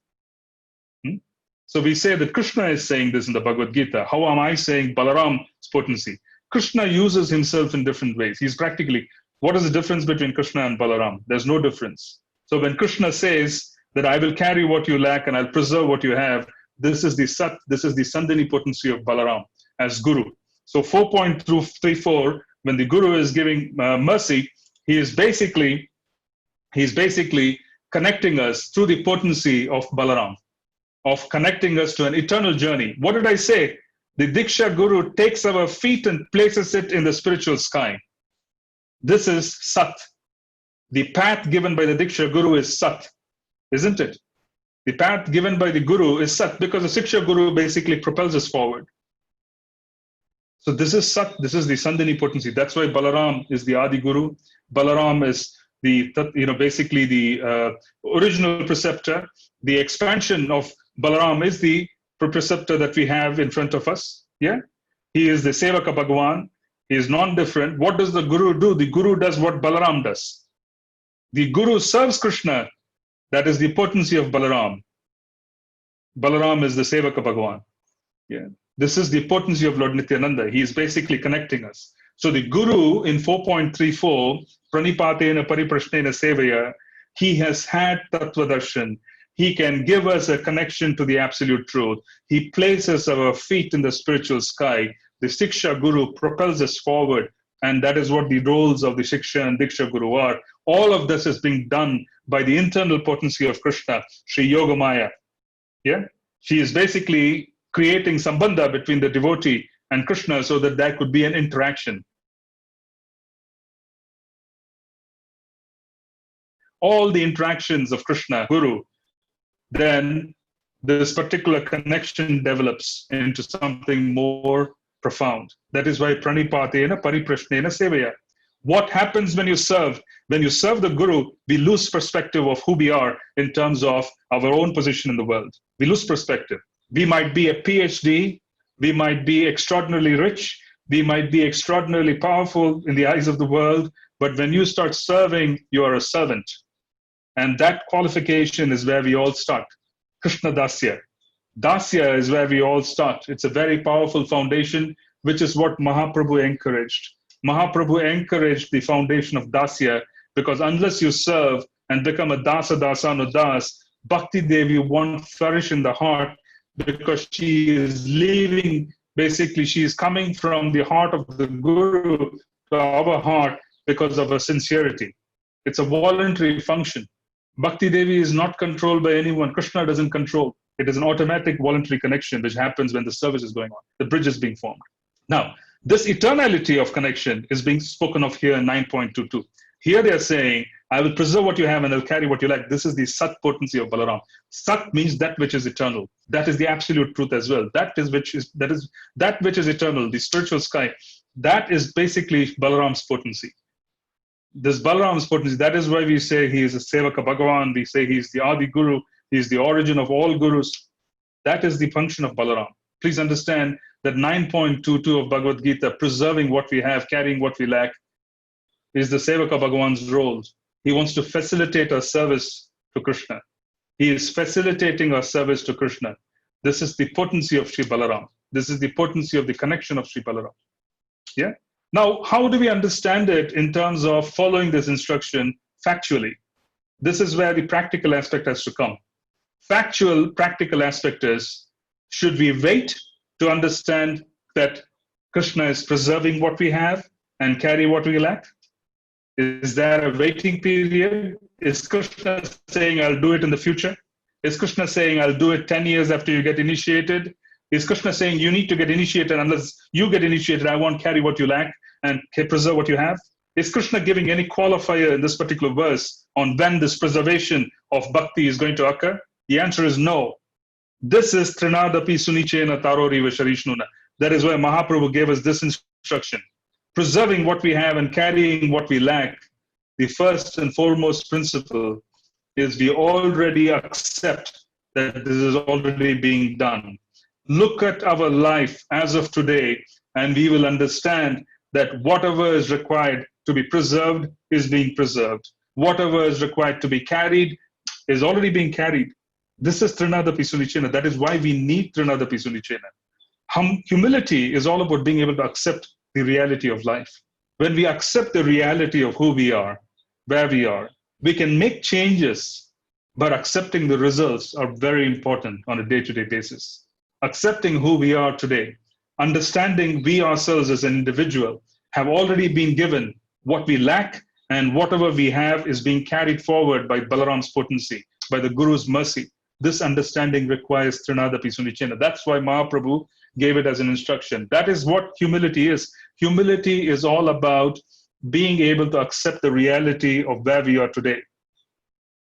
[SPEAKER 1] So we say that Krishna is saying this in the Bhagavad Gita. How am I saying Balaram's potency? Krishna uses himself in different ways. He's practically, what is the difference between Krishna and Balaram? There's no difference. So when Krishna says that I will carry what you lack and I'll preserve what you have, this is the Sandhini potency of Balaram as Guru. So 4.34, when the Guru is giving mercy, he is basically connecting us through the potency of Balaram, of connecting us to an eternal journey. What did I say? The Diksha Guru takes our feet and places it in the spiritual sky. This is Sat. The path given by the Diksha Guru is Sat, isn't it? The path given by the Guru is Sat, because the Siksha Guru basically propels us forward. So this is Sat, this is the Sandhini potency. That's why Balaram is the Adi Guru. Balaram is basically the original preceptor. The expansion of Balaram is the preceptor that we have in front of us. Yeah, he is the Sevaka Bhagavan. He is non-different. What does the Guru do? The Guru does what Balaram does. The Guru serves Krishna. That is the potency of Balaram. Balaram is the Sevaka Bhagavan. Yeah. This is the potency of Lord Nityananda. He is basically connecting us. So the Guru in 4.34, Pranipatena Pariprashnena Sevaya, he has had Tattva Darshan. He can give us a connection to the absolute truth. He places our feet in the spiritual sky. The Siksha Guru propels us forward. And that is what the roles of the Siksha and Diksha Guru are. All of this is being done by the internal potency of Krishna, Sri Yogamaya. Yeah? She is basically creating sambandha between the devotee and Krishna so that there could be an interaction. All the interactions of Krishna, Guru, then this particular connection develops into something more profound. That is why Pranipatena Pariprashnena Sevaya. What happens when you serve? When you serve the Guru, we lose perspective of who we are in terms of our own position in the world. We lose perspective. We might be a PhD, we might be extraordinarily rich, we might be extraordinarily powerful in the eyes of the world, but when you start serving, you are a servant. And that qualification is where we all start. Krishna Dasya. Dasya is where we all start. It's a very powerful foundation, which is what Mahaprabhu encouraged. Mahaprabhu encouraged the foundation of Dasya, because unless you serve and become a Dasa Dasanu Das, Bhakti Devi won't flourish in the heart, because she is leaving, basically she is coming from the heart of the Guru to our heart because of her sincerity. It's a voluntary function. Bhakti Devi is not controlled by anyone. Krishna doesn't control. It is an automatic voluntary connection which happens when the service is going on. The bridge is being formed. Now, this eternality of connection is being spoken of here in 9.22. Here they are saying, I will preserve what you have and I'll carry what you lack. This is the Sat potency of Balaram. Sat means that which is eternal. That is the absolute truth as well. That which is eternal, the spiritual sky. That is basically Balaram's potency. This Balaram's potency, that is why we say he is a Sevaka Bhagavan. We say he is the Adi Guru. He is the origin of all Gurus. That is the function of Balaram. Please understand that 9.22 of Bhagavad Gita, preserving what we have, carrying what we lack, is the Sevaka Bhagavan's role. He wants to facilitate our service to Krishna. He is facilitating our service to Krishna. This is the potency of Sri Balaram. This is the potency of the connection of Sri Balaram. Yeah? Now, how do we understand it in terms of following this instruction factually? This is where the practical aspect has to come. Practical aspect is, should we wait to understand that Krishna is preserving what we have and carry what we lack? Is there a waiting period? Is Krishna saying, I'll do it in the future? Is Krishna saying, I'll do it 10 years after you get initiated? Is Krishna saying, you need to get initiated, unless you get initiated, I won't carry what you lack and preserve what you have? Is Krishna giving any qualifier in this particular verse on when this preservation of bhakti is going to occur? The answer is no. This is Trinadapi Sunichena Taroriva Sharishnuna. That is why Mahaprabhu gave us this instruction. Preserving what we have and carrying what we lack, the first and foremost principle is we already accept that this is already being done. Look at our life as of today, and we will understand that whatever is required to be preserved is being preserved. Whatever is required to be carried is already being carried. This is Trinadapi Sunichena. That is why we need Trinadapi Sunichena. Humility is all about being able to accept the reality of life. When we accept the reality of who we are, where we are, we can make changes, but accepting the results are very important on a day-to-day basis. Accepting who we are today, understanding we ourselves as an individual have already been given what we lack, and whatever we have is being carried forward by Balaram's potency, by the Guru's mercy. This understanding requires Trinadapi Sunichena. That's why Mahaprabhu gave it as an instruction. That is what humility is. Humility is all about being able to accept the reality of where we are today.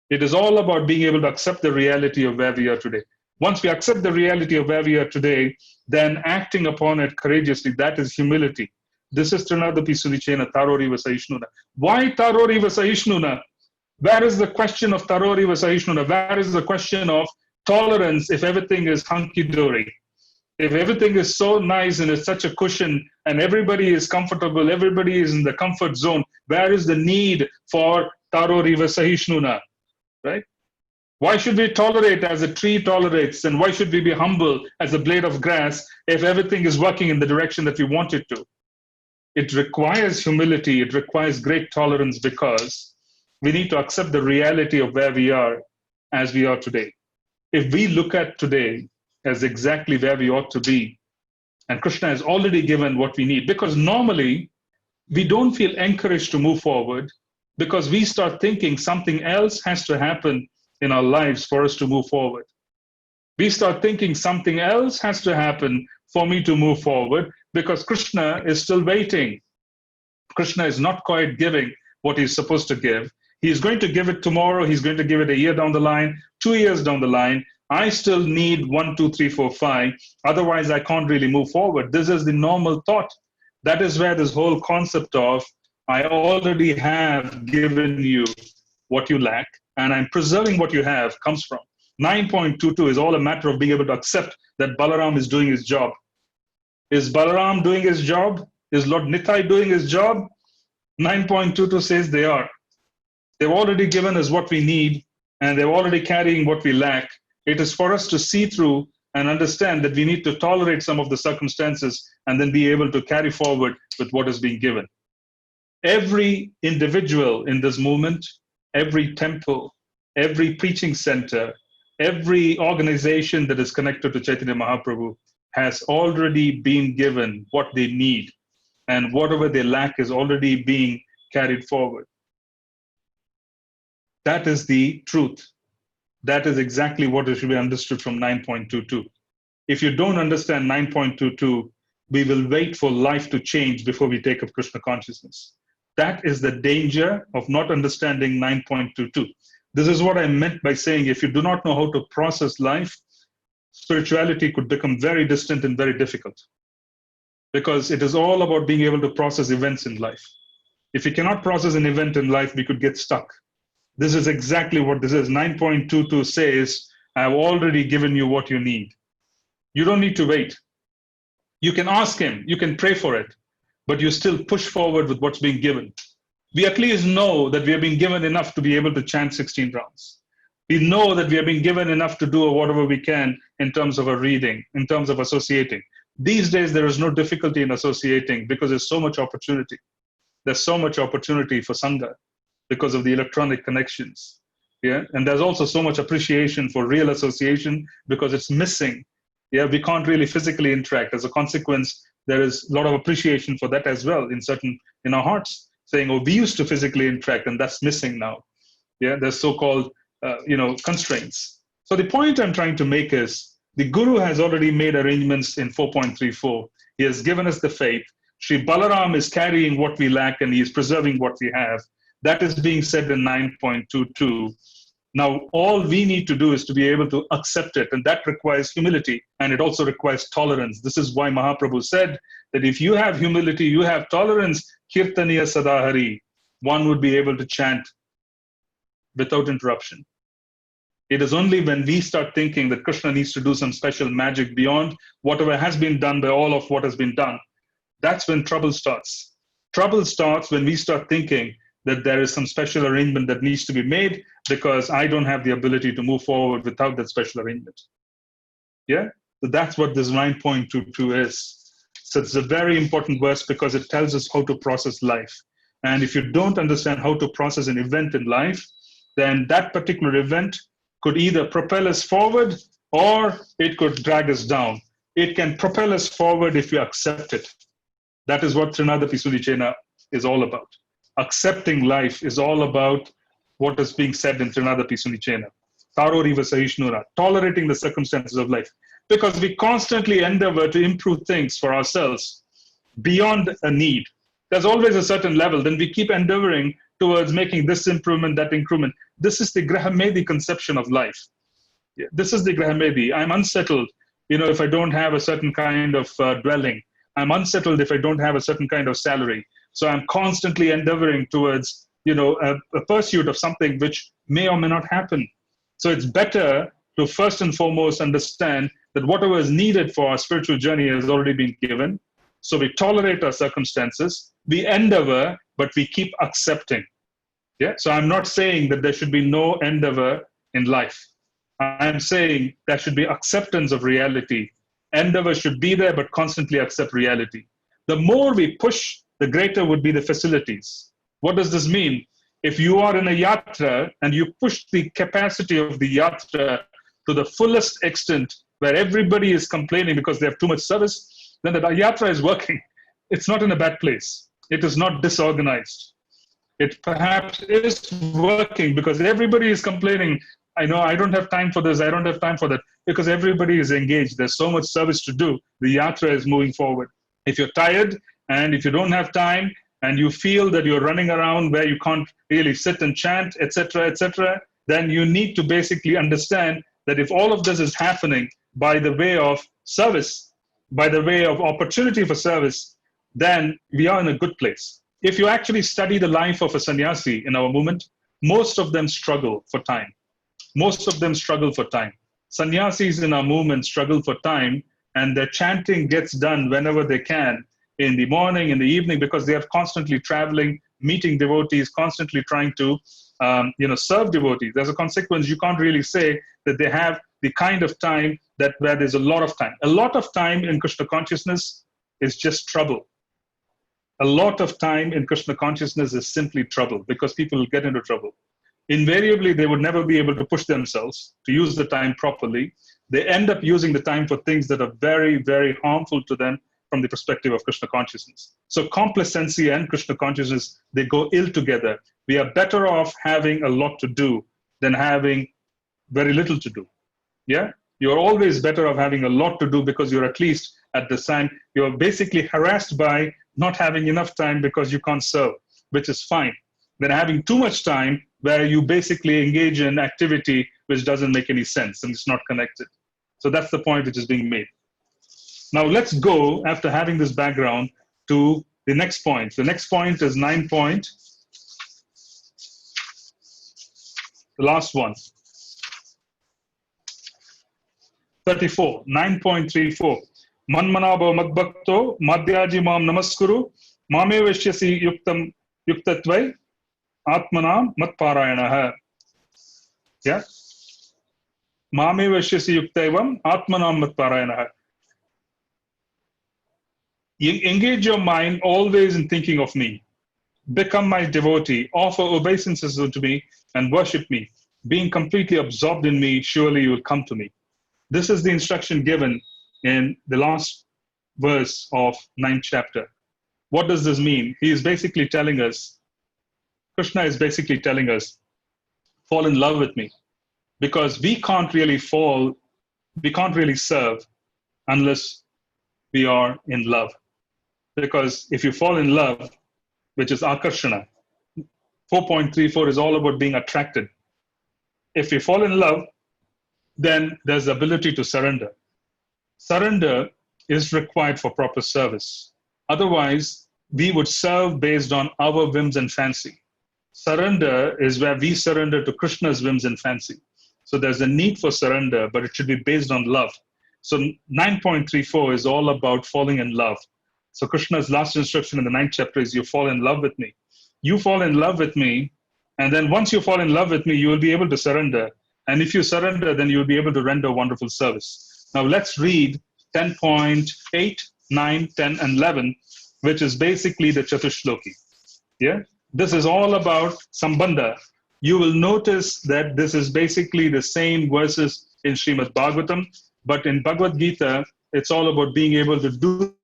[SPEAKER 1] It is all about being able to accept the reality of where we are today. Once we accept the reality of where we are today, then acting upon it courageously, that is humility. This is Trinadapi Sunichena Tarori Vasaishnuna. Why Tarori Vasaishnuna? Where is the question of Tarori Vasaishnuna? Where is the question of tolerance if everything is hunky-dory? If everything is so nice and it's such a cushion and everybody is comfortable, everybody is in the comfort zone, where is the need for Tarori Vasaishnuna? Right? Why should we tolerate as a tree tolerates, and why should we be humble as a blade of grass if everything is working in the direction that we want it to? It requires humility, it requires great tolerance, because we need to accept the reality of where we are as we are today. If we look at today as exactly where we ought to be, and Krishna has already given what we need, because normally we don't feel encouraged to move forward because we start thinking something else has to happen in our lives for us to move forward. We start thinking something else has to happen for me to move forward because Krishna is still waiting. Krishna is not quite giving what he's supposed to give. He's going to give it tomorrow. He's going to give it a year down the line, 2 years down the line. I still need 1, 2, 3, 4, 5. Otherwise, I can't really move forward. This is the normal thought. That is where this whole concept of I already have given you what you lack, and I'm preserving what you have comes from. 9.22 is all a matter of being able to accept that Balaram is doing his job. Is Balaram doing his job? Is Lord Nitai doing his job? 9.22 says they are. They've already given us what we need, and they're already carrying what we lack. It is for us to see through and understand that we need to tolerate some of the circumstances and then be able to carry forward with what is being given. Every individual in this movement, every temple, every preaching center, every organization that is connected to Chaitanya Mahaprabhu has already been given what they need, and whatever they lack is already being carried forward. That is the truth. That is exactly what should be understood from 9.22. If you don't understand 9.22, we will wait for life to change before we take up Krishna consciousness. That is the danger of not understanding 9.22. This is what I meant by saying if you do not know how to process life, spirituality could become very distant and very difficult, because it is all about being able to process events in life. If you cannot process an event in life, we could get stuck. This is exactly what this is. 9.22 says, I've already given you what you need. You don't need to wait. You can ask him, you can pray for it, but you still push forward with what's being given. We at least know that we have been given enough to be able to chant 16 rounds. We know that we have been given enough to do whatever we can in terms of a reading, in terms of associating. These days, there is no difficulty in associating because there's so much opportunity. There's so much opportunity for Sangha because of the electronic connections. Yeah? And there's also so much appreciation for real association because it's missing. Yeah, we can't really physically interact. As a consequence, there is a lot of appreciation for that as well in our hearts, saying, oh, we used to physically interact and that's missing now. Yeah, there's so-called constraints. So the point I'm trying to make is the Guru has already made arrangements in 4.34. He has given us the faith. Sri Balaram is carrying what we lack and he is preserving what we have. That is being said in 9.22. Now, all we need to do is to be able to accept it, and that requires humility, and it also requires tolerance. This is why Mahaprabhu said that if you have humility, you have tolerance, Kirtaniya Sadahari, one would be able to chant without interruption. It is only when we start thinking that Krishna needs to do some special magic beyond whatever has been done by all of what has been done. That's when trouble starts. Trouble starts when we start thinking that there is some special arrangement that needs to be made because I don't have the ability to move forward without that special arrangement. Yeah? So that's what this 9.22 is. So it's a very important verse because it tells us how to process life. And if you don't understand how to process an event in life, then that particular event could either propel us forward or it could drag us down. It can propel us forward if you accept it. That is what Trinadapi Sudicena is all about. Accepting life is all about what is being said in Trinadapi Sudicena. Taroriva Sahishnura, tolerating the circumstances of life. Because we constantly endeavor to improve things for ourselves beyond a need. There's always a certain level. Then we keep endeavoring towards making this improvement, that improvement. This is the Grahamedi conception of life. This is the Grahamedi. I'm unsettled, if I don't have a certain kind of dwelling. I'm unsettled if I don't have a certain kind of salary. So I'm constantly endeavoring towards, a pursuit of something which may or may not happen. So it's better to first and foremost understand that whatever is needed for our spiritual journey has already been given. So we tolerate our circumstances, we endeavor, but we keep accepting. Yeah. So I'm not saying that there should be no endeavor in life. I'm saying there should be acceptance of reality. Endeavor should be there, but constantly accept reality. The more we push, the greater would be the facilities. What does this mean? If you are in a yatra and you push the capacity of the yatra to the fullest extent, where everybody is complaining because they have too much service, then the yatra is working. It's not in a bad place. It is not disorganized. It perhaps is working because everybody is complaining. I know I don't have time for this, I don't have time for that, because everybody is engaged. There's so much service to do. The yatra is moving forward. If you're tired and if you don't have time and you feel that you're running around where you can't really sit and chant, etc., then you need to basically understand that if all of this is happening by the way of service, by the way of opportunity for service, then we are in a good place. If you actually study the life of a sannyasi in our movement, most of them struggle for time. Most of them struggle for time. Sannyasis in our movement struggle for time, and their chanting gets done whenever they can, in the morning, in the evening, because they are constantly traveling, meeting devotees, constantly trying to serve devotees. As a consequence, you can't really say that they have the kind of time where there's a lot of time. A lot of time in Krishna consciousness is just trouble. A lot of time in Krishna consciousness is simply trouble, because people will get into trouble. Invariably, they would never be able to push themselves to use the time properly. They end up using the time for things that are very, very harmful to them from the perspective of Krishna consciousness. So complacency and Krishna consciousness, they go ill together. We are better off having a lot to do than having very little to do. Yeah? You're always better off having a lot to do, because you're at least at the time, you're basically harassed by not having enough time because you can't serve, which is fine. Than having too much time where you basically engage in activity which doesn't make any sense and it's not connected. So that's the point which is being made. Now let's go, after having this background, to the next point. The next point is 9 point. The last one. 34, 9.34. Manmanabha madbhakto madhyaji mam namaskuru mame veshyasi yuktatvai atmanam matparayanaha. Yeah? Mame veshyasi yuktaivam atmanam matparayanaha. Engage your mind always in thinking of me. Become my devotee. Offer obeisances unto me and worship me. Being completely absorbed in me, surely you will come to me. This is the instruction given in the last verse of 9th chapter. What does this mean? He is basically telling us, Krishna is basically telling us fall in love with me, because we can't really serve unless we are in love. Because if you fall in love, which is akarshana, 4.34 is all about being attracted. If you fall in love, then there's the ability to surrender. Surrender is required for proper service. Otherwise, we would serve based on our whims and fancy. Surrender is where we surrender to Krishna's whims and fancy. So there's a need for surrender, but it should be based on love. So 9.34 is all about falling in love. So Krishna's last instruction in the 9th chapter is, you fall in love with me. You fall in love with me, and then once you fall in love with me, you will be able to surrender. And if you surrender, then you'll be able to render wonderful service. Now let's read 10.8, 9, 10, and 11, which is basically the Chatushloki. Yeah? This is all about Sambandha. You will notice that this is basically the same verses in Srimad Bhagavatam, but in Bhagavad Gita, it's all about being able to do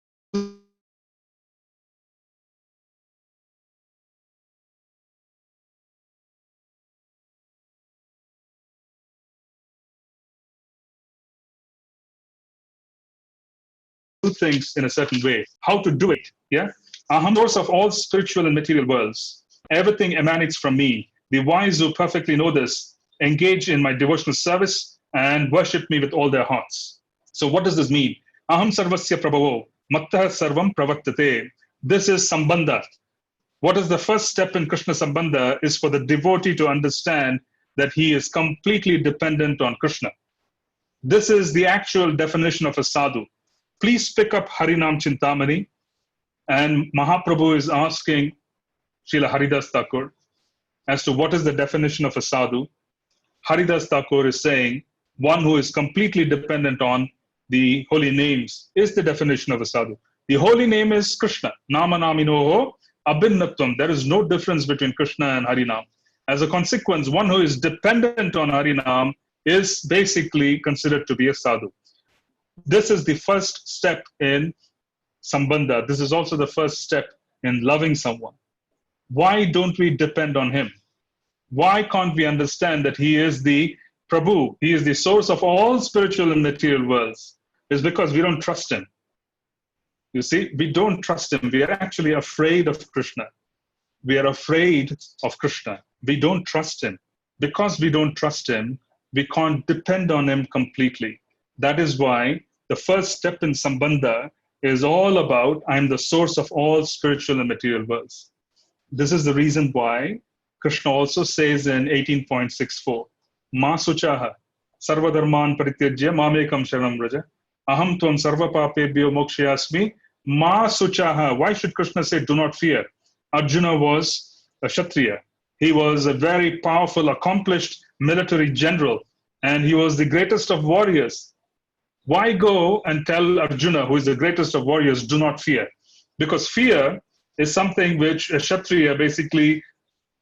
[SPEAKER 1] things in a certain way. How to do it, yeah? Aham, source of all spiritual and material worlds. Everything emanates from me. The wise who perfectly know this engage in my devotional service and worship me with all their hearts. So what does this mean? Aham sarvasya prabhavo, mattah sarvam pravartate. This is Sambandha. What is the first step in Krishna Sambandha is for the devotee to understand that he is completely dependent on Krishna. This is the actual definition of a sadhu. Please pick up Harinam Chintamani, and Mahaprabhu is asking Srila Haridas Thakur as to what is the definition of a sadhu. Haridas Thakur is saying one who is completely dependent on the holy names is the definition of a sadhu. The holy name is Krishna. Nama naminoho abhinnatvam. There is no difference between Krishna and Harinam. As a consequence, one who is dependent on Harinam is basically considered to be a sadhu. This is the first step in Sambandha. This is also the first step in loving someone. Why don't we depend on him? Why can't we understand that he is the Prabhu? He is the source of all spiritual and material worlds. It's because we don't trust him. You see, we don't trust him. We are actually afraid of Krishna. We are afraid of Krishna. We don't trust him. Because we don't trust him, we can't depend on him completely. That is why the first step in Sambandha is all about, I'm the source of all spiritual and material worlds. This is the reason why Krishna also says in 18.64, Ma suchaha sarvadharman parityajya mamekam sharanam vraja aham tvam sarva papebhyo mokshayasmi ma suchaha. Why should Krishna say do not fear? Arjuna was a Kshatriya. He was a very powerful, accomplished military general, and he was the greatest of warriors. Why go and tell Arjuna, who is the greatest of warriors, do not fear? Because fear is something which a Kshatriya basically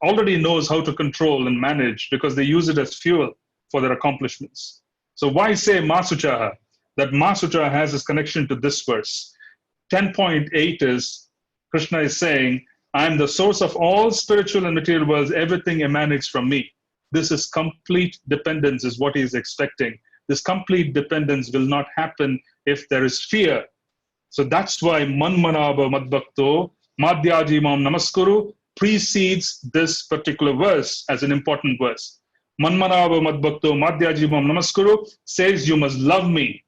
[SPEAKER 1] already knows how to control and manage, because they use it as fuel for their accomplishments. So why say Masuchaha? That Masuchaha has this connection to this verse. 10.8 is, Krishna is saying, I am the source of all spiritual and material worlds. Everything emanates from me. This is complete dependence is what he is expecting. This complete dependence will not happen if there is fear. So that's why Manmanaba Madbhakto Madhyajimam Namaskuru precedes this particular verse as an important verse. Manmanaba Madbhakto Madhyajimam Namaskuru says you must love me.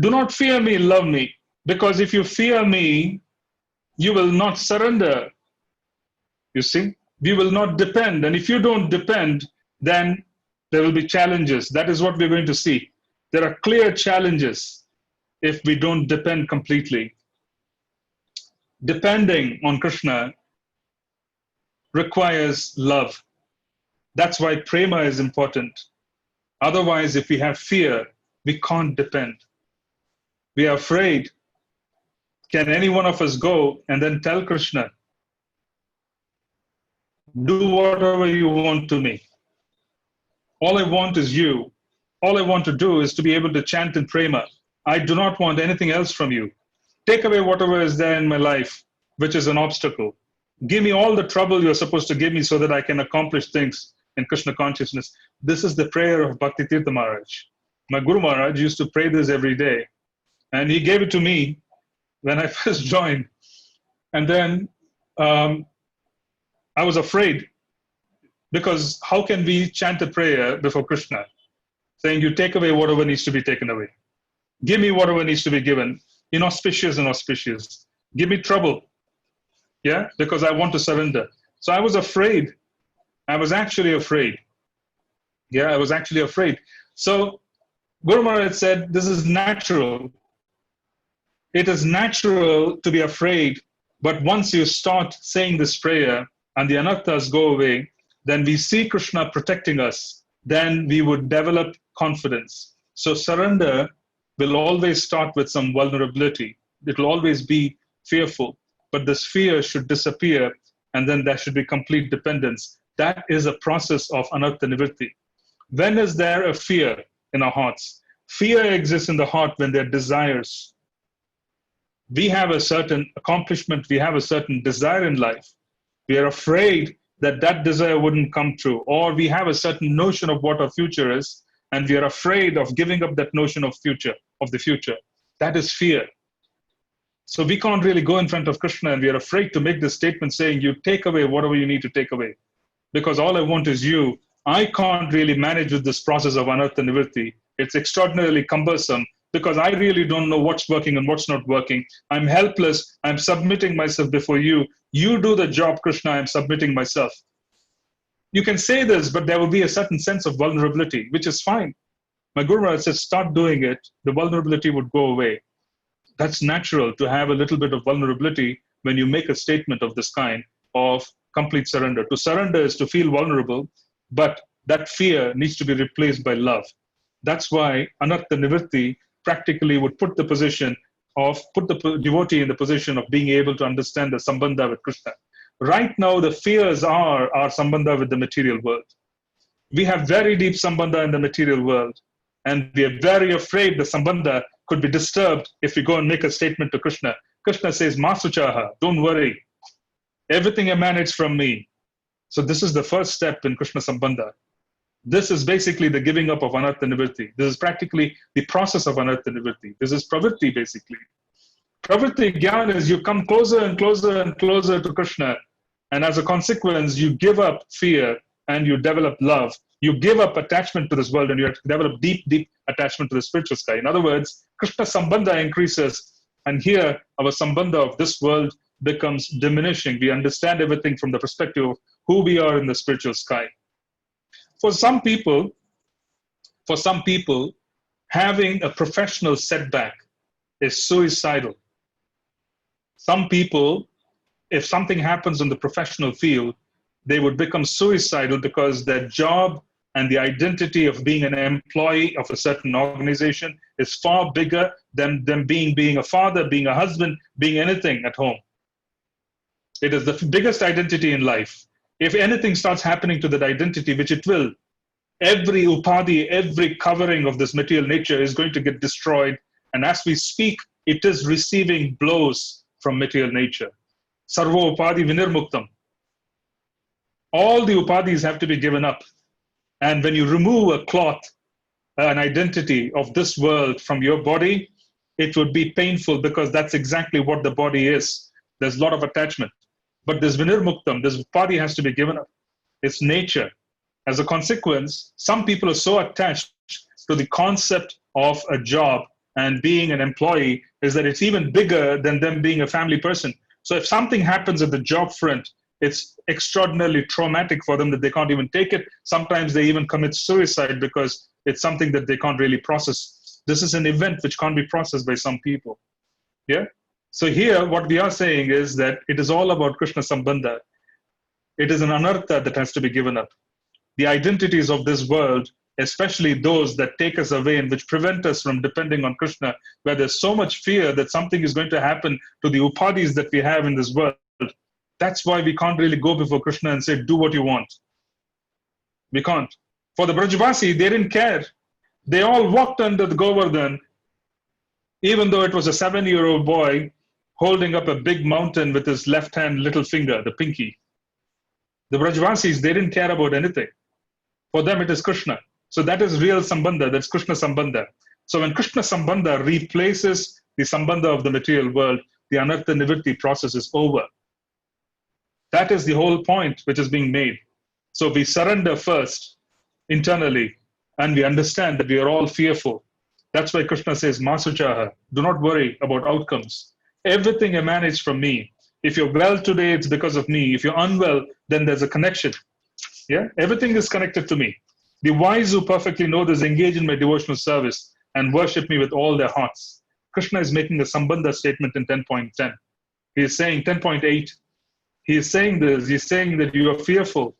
[SPEAKER 1] Do not fear me, love me. Because if you fear me, you will not surrender. You see, we will not depend. And if you don't depend, then there will be challenges. That is what we're going to see. There are clear challenges if we don't depend completely. Depending on Krishna requires love. That's why prema is important. Otherwise, if we have fear, we can't depend. We are afraid. Can any one of us go and then tell Krishna, do whatever you want to me? All I want is you. All I want to do is to be able to chant in prema. I do not want anything else from you. Take away whatever is there in my life, which is an obstacle. Give me all the trouble you're supposed to give me so that I can accomplish things in Krishna consciousness. This is the prayer of Bhakti Tirtha Maharaj. My Guru Maharaj used to pray this every day. And he gave it to me when I first joined. And then I was afraid, because how can we chant a prayer before Krishna saying, you take away whatever needs to be taken away. Give me whatever needs to be given. Inauspicious and auspicious. Give me trouble. Yeah, because I want to surrender. So I was afraid. I was actually afraid. Yeah, I was actually afraid. So Guru Maharaj said, this is natural. It is natural to be afraid, but once you start saying this prayer and the anarthas go away, then we see Krishna protecting us. Then we would develop confidence. So surrender will always start with some vulnerability. It will always be fearful, but this fear should disappear, and then there should be complete dependence. That is a process of anartha nivritti. When is there a fear in our hearts? Fear exists in the heart when there are desires. We have a certain accomplishment, we have a certain desire in life. We are afraid that that desire wouldn't come true, or we have a certain notion of what our future is, and we are afraid of giving up that notion of the future. That is fear. So we can't really go in front of Krishna, and we are afraid to make this statement saying, you take away whatever you need to take away, because all I want is you. I can't really manage with this process of anartha nivritti. It's extraordinarily cumbersome, because I really don't know what's working and what's not working. I'm helpless. I'm submitting myself before you. You do the job, Krishna. I'm submitting myself. You can say this, but there will be a certain sense of vulnerability, which is fine. My Guru Maharaj says, start doing it. The vulnerability would go away. That's natural to have a little bit of vulnerability when you make a statement of this kind of complete surrender. To surrender is to feel vulnerable, but that fear needs to be replaced by love. That's why anartha nivritti practically would put the devotee in the position of being able to understand the sambandha with Krishna. Right now, the fears are our sambandha with the material world. We have very deep sambandha in the material world, and we are very afraid the sambandha could be disturbed if we go and make a statement to Krishna. Krishna says, Masuchaha, don't worry. Everything emanates from me. So this is the first step in Krishna sambandha. This is basically the giving up of anartha nivritti. This is practically the process of anartha nivritti. This is pravritti, basically. Pravritti jnana is you come closer and closer and closer to Krishna, and as a consequence, you give up fear and you develop love. You give up attachment to this world and you develop deep, deep attachment to the spiritual sky. In other words, Krishna sambandha increases, and here our sambandha of this world becomes diminishing. We understand everything from the perspective of who we are in the spiritual sky. For some people, having a professional setback is suicidal. Some people, if something happens in the professional field, they would become suicidal because their job and the identity of being an employee of a certain organization is far bigger than them being a father, being a husband, being anything at home. It is the biggest identity in life. If anything starts happening to that identity, which it will, every upadhi, every covering of this material nature is going to get destroyed. And as we speak, it is receiving blows from material nature. Sarvo upadhi vinirmuktam. All the upadhis have to be given up. And when you remove a cloth, an identity of this world from your body, it would be painful because that's exactly what the body is. There's a lot of attachment. But this vinirmuktam, this upadhi has to be given up. It's nature. As a consequence, some people are so attached to the concept of a job and being an employee is that it's even bigger than them being a family person. So if something happens at the job front, it's extraordinarily traumatic for them that they can't even take it. Sometimes they even commit suicide because it's something that they can't really process. This is an event which can't be processed by some people. Yeah. So here, what we are saying is that it is all about Krishna sambandha. It is an anartha that has to be given up. The identities of this world, especially those that take us away and which prevent us from depending on Krishna, where there's so much fear that something is going to happen to the upadhis that we have in this world. That's why we can't really go before Krishna and say, do what you want. We can't. For the Brajvasi, they didn't care. They all walked under the Govardhan, even though it was a 7-year-old boy holding up a big mountain with his left hand little finger, the pinky. The Brajvasis, they didn't care about anything. For them, it is Krishna. So that is real Sambandha. That's Krishna Sambandha. So when Krishna Sambandha replaces the Sambandha of the material world, the Anartha Nivritti process is over. That is the whole point which is being made. So we surrender first internally, and we understand that we are all fearful. That's why Krishna says, Masuchaha, do not worry about outcomes. Everything emanates from me. If you're well today, it's because of me. If you're unwell, then there's a connection. Yeah, everything is connected to me. The wise who perfectly know this engage in my devotional service and worship me with all their hearts. Krishna is making a Sambandha statement in 10.10. He is saying 10.8. He is saying this. He's saying that you are fearful.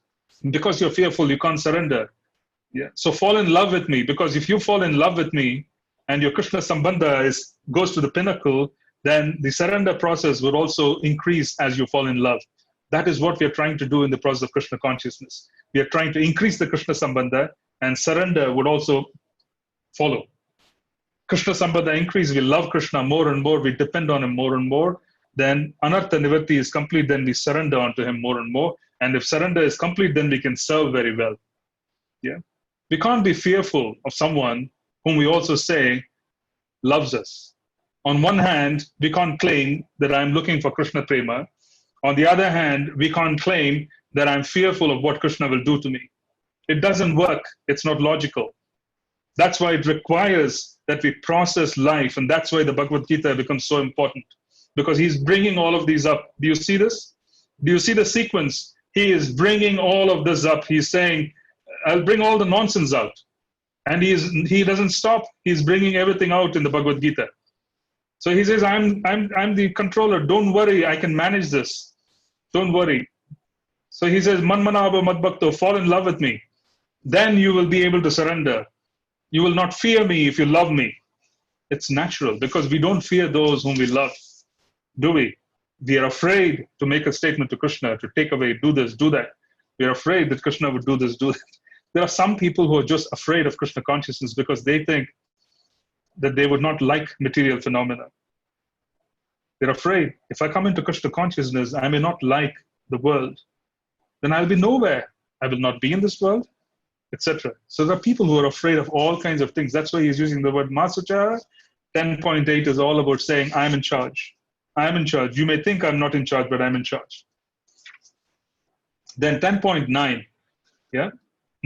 [SPEAKER 1] Because you're fearful, you can't surrender. Yeah. So fall in love with me, because if you fall in love with me and your Krishna Sambandha goes to the pinnacle, then the surrender process will also increase as you fall in love. That is what we are trying to do in the process of Krishna consciousness. We are trying to increase the Krishna Sambandha, and surrender would also follow. Krishna Sambandha increase, we love Krishna more and more, we depend on him more and more. Then Anartha Nivritti is complete, then we surrender onto him more and more. And if surrender is complete, then we can serve very well. Yeah. We can't be fearful of someone whom we also say loves us. On one hand, we can't claim that I'm looking for Krishna Prema. On the other hand, we can't claim that I'm fearful of what Krishna will do to me. It doesn't work. It's not logical. That's why it requires that we process life. And that's why the Bhagavad Gita becomes so important, because he's bringing all of these up. Do you see this? Do you see the sequence? He is bringing all of this up. He's saying, I'll bring all the nonsense out. And he doesn't stop. He's bringing everything out in the Bhagavad Gita. So he says, I'm the controller. Don't worry. I can manage this. Don't worry. So he says, Manmanabha Madbhakto, fall in love with me. Then you will be able to surrender. You will not fear me if you love me. It's natural, because we don't fear those whom we love, do we? We are afraid to make a statement to Krishna, to take away, do this, do that. We are afraid that Krishna would do this, do that. There are some people who are just afraid of Krishna consciousness because they think that they would not like material phenomena. They're afraid, if I come into Krishna consciousness, I may not like the world. Then I'll be nowhere. I will not be in this world, etc. So there are people who are afraid of all kinds of things. That's why he's using the word Masucha. 10.8 is all about saying, I'm in charge. I'm in charge. You may think I'm not in charge, but I'm in charge. Then 10.9, yeah.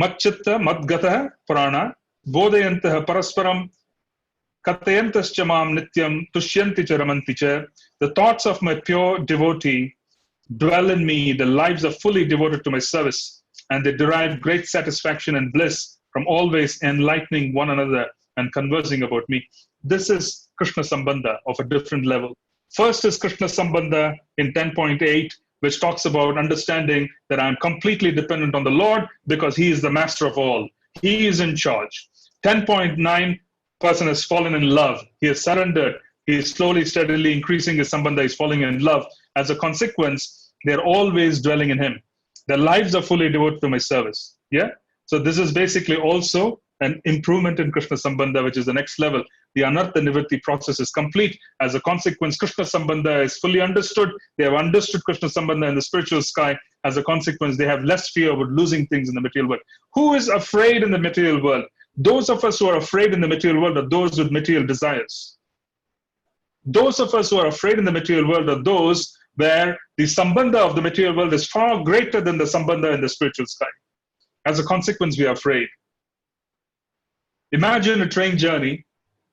[SPEAKER 1] Matchitta madgata prana bodhayantaha parasparam katayantascha mam nityam tushyanti cha ramanti cha. The thoughts of my pure devotee dwell in me. The lives are fully devoted to my service, and they derive great satisfaction and bliss from always enlightening one another and conversing about me. This is Krishna Sambandha of a different level. First is Krishna Sambandha in 10.8, which talks about understanding that I'm completely dependent on the Lord because he is the master of all. He is in charge. 10.9, person has fallen in love. He has surrendered. He is slowly, steadily increasing his Sambandha. He's falling in love. As a consequence, they're always dwelling in him. Their lives are fully devoted to my service. Yeah. So this is basically also an improvement in Krishna Sambandha, which is the next level. The Anartha Nivritti process is complete. As a consequence, Krishna Sambandha is fully understood. They have understood Krishna Sambandha in the spiritual sky. As a consequence, they have less fear about losing things in the material world. Who is afraid in the material world? Those of us who are afraid in the material world are those with material desires. Those of us who are afraid in the material world are those where the Sambandha of the material world is far greater than the Sambandha in the spiritual sky. As a consequence, we are afraid. Imagine a train journey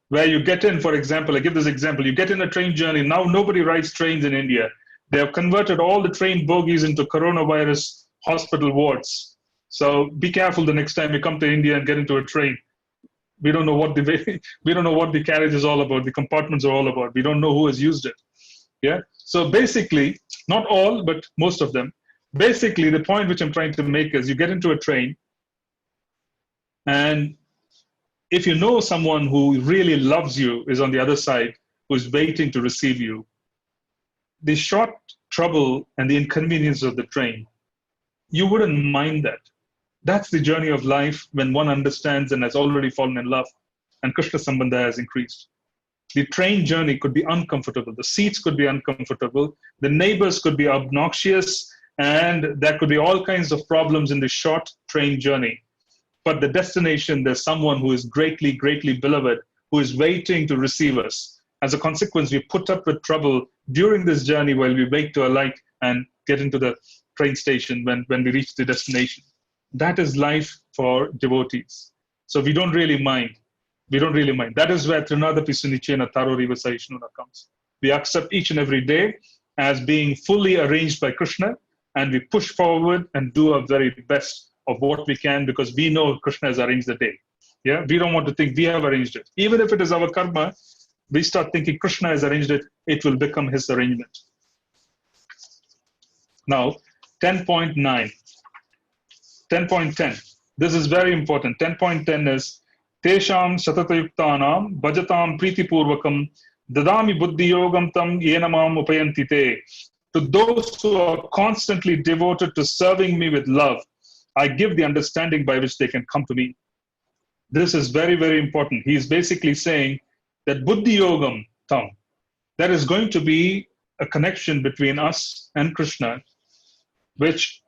[SPEAKER 1] where you get in, for example, I give this example, you get in a train journey. Now nobody rides trains in India. They have converted all the train bogies into coronavirus hospital wards. So be careful the next time you come to India and get into a train. We don't know what the carriage is all about. The compartments are all about. We don't know who has used it. Yeah. So basically, not all, but most of them. Basically, the point which I'm trying to make is you get into a train, and if you know someone who really loves you is on the other side, who is waiting to receive you, the short trouble and the inconvenience of the train, you wouldn't mind that. That's the journey of life when one understands and has already fallen in love, and Krishna Sambandha has increased. The train journey could be uncomfortable. The seats could be uncomfortable. The neighbors could be obnoxious, and there could be all kinds of problems in the short train journey. but the destination, there's someone who is greatly, greatly beloved, who is waiting to receive us. As a consequence, we put up with trouble during this journey while we wait to alight and get into the train station when we reach the destination. That is life for devotees. So we don't really mind. We don't really mind. That is where Trinadapi Sunichena Taroriva Sahishnuna comes. We accept each and every day as being fully arranged by Krishna, and we push forward and do our very best of what we can, because we know Krishna has arranged the day. Yeah, we don't want to think we have arranged it. Even if it is our karma, we start thinking Krishna has arranged it, it will become his arrangement. Now, 10.9. 10.10. This is very important. 10.10 is Tesham Satatayuktanam Bhajatam Pritipurvakam Dadami Buddhi Yogam Tam Yenamam Upayantite. To those who are constantly devoted to serving me with love, I give the understanding by which they can come to me. This is very, very important. He is basically saying that Buddhi Yogam Tam, there is going to be a connection between us and Krishna, which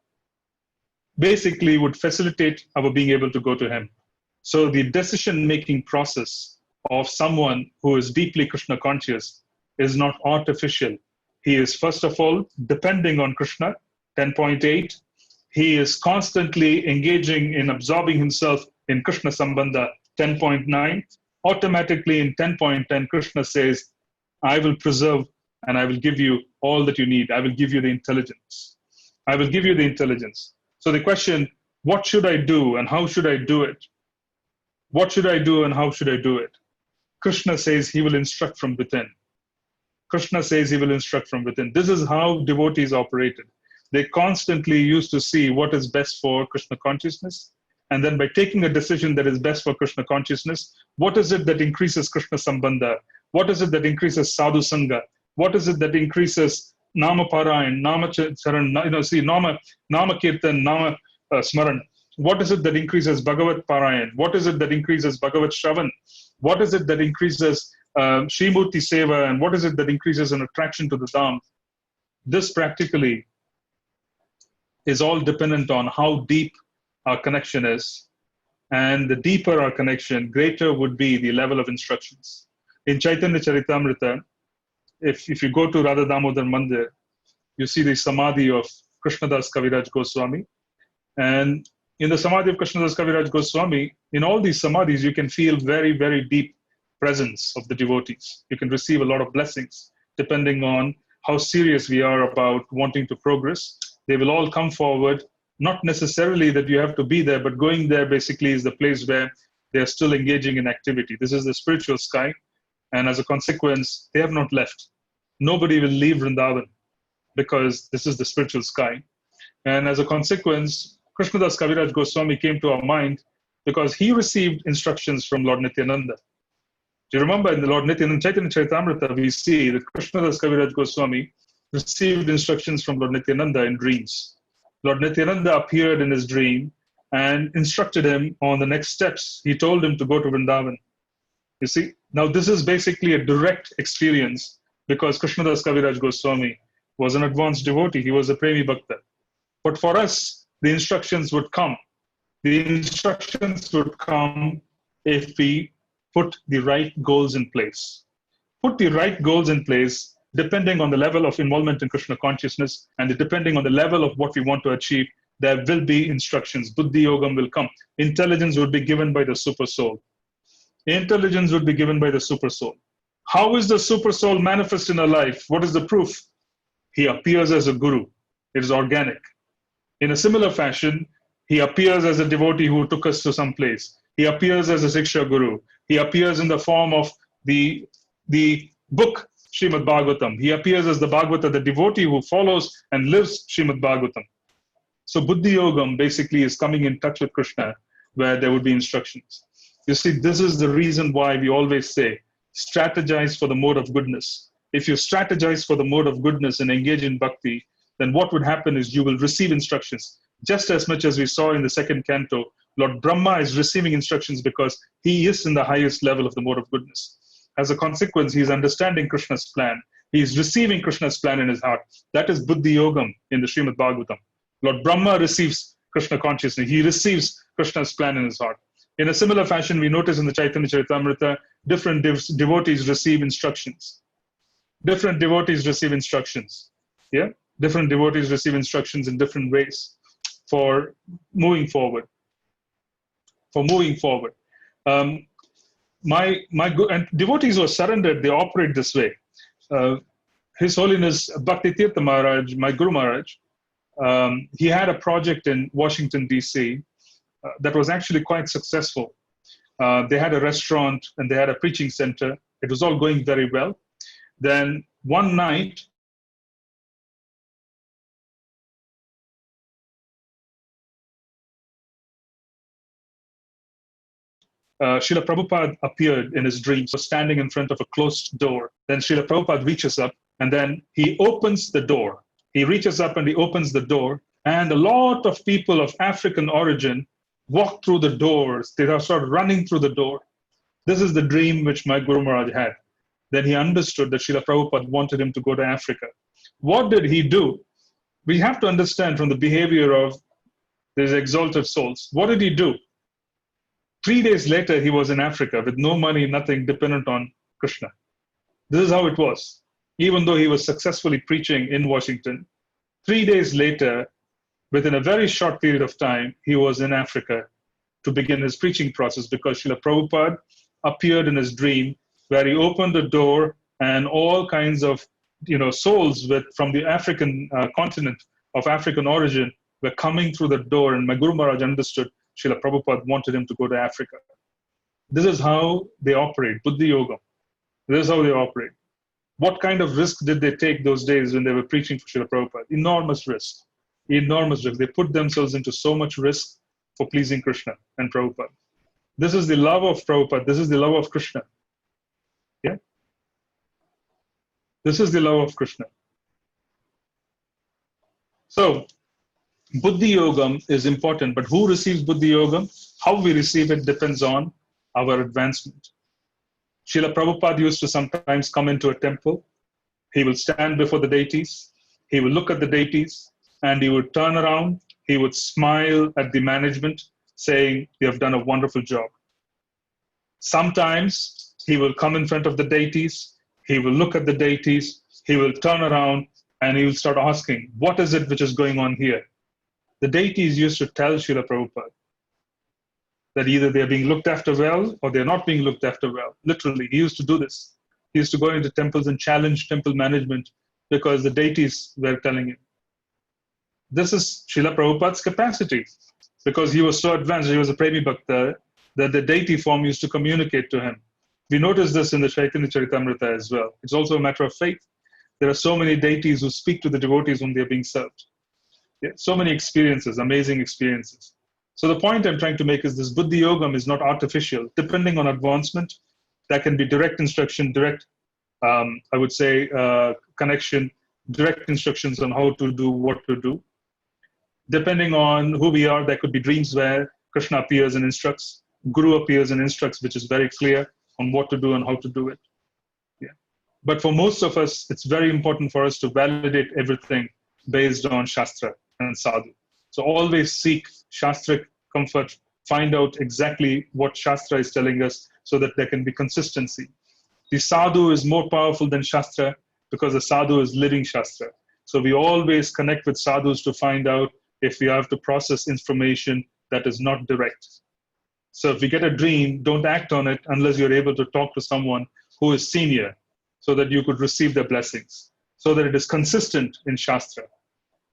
[SPEAKER 1] basically would facilitate our being able to go to him. So the decision-making process of someone who is deeply Krishna conscious is not artificial. He is, first of all, depending on Krishna, 10.8. He is constantly engaging in absorbing himself in Krishna Sambandha, 10.9. Automatically in 10.10, Krishna says, I will preserve and I will give you all that you need. I will give you the intelligence. I will give you the intelligence. So the question, what should I do and how should I do it? What should I do and how should I do it? Krishna says he will instruct from within. Krishna says he will instruct from within. This is how devotees operated. They constantly used to see what is best for Krishna consciousness. And then by taking a decision that is best for Krishna consciousness, what is it that increases Krishna Sambandha? What is it that increases Sadhu Sangha? What is it that increases Nama Parayan, Nama Charan, Nama Kirtan, Nama Smaran? What is it that increases Bhagavat Parayan? What is it that increases Bhagavat Shravan? What is it that increases Srimurti Seva? And what is it that increases an attraction to the Dham? This practically is all dependent on how deep our connection is. And the deeper our connection, greater would be the level of instructions. In Chaitanya Charitamrita, if you go to Radha Damodar Mandir, you see the Samadhi of Krishnadas Kaviraj Goswami. And in the Samadhi of Krishnadas Kaviraj Goswami, in all these Samadhis, you can feel very, very deep presence of the devotees. You can receive a lot of blessings, depending on how serious we are about wanting to progress. They will all come forward, not necessarily that you have to be there, but going there basically is the place where they are still engaging in activity. This is the spiritual sky. And as a consequence, they have not left. Nobody will leave Vrindavan because this is the spiritual sky. And as a consequence, Krishnadas Kaviraj Goswami came to our mind because he received instructions from Lord Nityananda. Do you remember in the Lord Nityananda Chaitanya Charitamrita, we see that Krishnadas Kaviraj Goswami received instructions from Lord Nityananda in dreams. Lord Nityananda appeared in his dream and instructed him on the next steps. He told him to go to Vrindavan. You see, now this is basically a direct experience because Krishnadas Kaviraj Goswami was an advanced devotee. He was a Premi Bhakta. But for us, the instructions would come. The instructions would come if we put the right goals in place. Put the right goals in place depending on the level of involvement in Krishna consciousness and depending on the level of what we want to achieve, there will be instructions. Buddhi Yogam will come. Intelligence would be given by the super soul. Intelligence would be given by the super soul. How is the super soul manifest in our life? What is the proof? He appears as a guru. It is organic. In a similar fashion, he appears as a devotee who took us to some place. He appears as a Siksha Guru. He appears in the form of the book Srimad Bhagavatam. He appears as the Bhagavata, the devotee who follows and lives Srimad Bhagavatam. So Buddhi Yogam basically is coming in touch with Krishna where there would be instructions. You see, this is the reason why we always say, strategize for the mode of goodness. If you strategize for the mode of goodness and engage in bhakti, then what would happen is you will receive instructions. Just as much as we saw in the second canto, Lord Brahma is receiving instructions because he is in the highest level of the mode of goodness. As a consequence, he is understanding Krishna's plan. He is receiving Krishna's plan in his heart. That is Buddhi Yogam in the Srimad Bhagavatam. Lord Brahma receives Krishna consciousness. He receives Krishna's plan in his heart. In a similar fashion, we notice in the Chaitanya Charitamrita, different devotees receive instructions. Different devotees receive instructions. Yeah, different devotees receive instructions in different ways for moving forward. For moving forward, and devotees who are surrendered, they operate this way. His Holiness Bhakti Tirtha Maharaj, my Guru Maharaj, he had a project in Washington, D.C. That was actually quite successful. They had a restaurant and they had a preaching center. It was all going very well. Then one night, Srila Prabhupada appeared in his dreams, was standing in front of a closed door. Then Srila Prabhupada reaches up and then he opens the door. He reaches up and he opens the door, and a lot of people of African origin walk through the doors. They start running through the door. This is the dream which my Guru Maharaj had. Then he understood that Srila Prabhupada wanted him to go to Africa. What did he do? We have to understand from the behavior of these exalted souls. What did he do? 3 days later, he was in Africa with no money, nothing, dependent on Krishna. This is how it was. Even though he was successfully preaching in Washington, 3 days later, within a very short period of time, he was in Africa to begin his preaching process, because Srila Prabhupada appeared in his dream where he opened the door and all kinds of souls from the African continent of African origin were coming through the door, and my Guru Maharaj understood Srila Prabhupada wanted him to go to Africa. This is how they operate, Buddhi Yoga. This is how they operate. What kind of risk did they take those days when they were preaching for Srila Prabhupada? Enormous risk. Enormous risk. They put themselves into so much risk for pleasing Krishna and Prabhupada. This is the love of Prabhupada. This is the love of Krishna. Yeah? This is the love of Krishna. So, Buddhi Yogam is important, but who receives Buddhi Yogam? How we receive it depends on our advancement. Srila Prabhupada used to sometimes come into a temple. He will stand before the deities. He will look at the deities and he would turn around. He would smile at the management, saying, "You have done a wonderful job." Sometimes he will come in front of the deities. He will look at the deities. He will turn around and he will start asking, "What is it which is going on here?" The deities used to tell Srila Prabhupada that either they're being looked after well or they're not being looked after well. Literally, he used to do this. He used to go into temples and challenge temple management because the deities were telling him. This is Srila Prabhupada's capacity, because he was so advanced, he was a Premi Bhakta, that the deity form used to communicate to him. We notice this in the Chaitanya Charitamrita as well. It's also a matter of faith. There are so many deities who speak to the devotees when they're being served. Yeah, so many experiences, amazing experiences. So the point I'm trying to make is this Buddhi Yogam is not artificial. Depending on advancement, that can be direct instruction, direct, I would say, connection, direct instructions on how to do what to do. Depending on who we are, there could be dreams where Krishna appears and instructs, Guru appears and instructs, which is very clear on what to do and how to do it. Yeah. But for most of us, it's very important for us to validate everything based on Shastra and Sadhu. So always seek Shastric comfort, find out exactly what Shastra is telling us so that there can be consistency. The Sadhu is more powerful than Shastra because the Sadhu is living Shastra. So we always connect with Sadhus to find out if we have to process information that is not direct. So if we get a dream, don't act on it unless you're able to talk to someone who is senior so that you could receive their blessings, so that it is consistent in Shastra.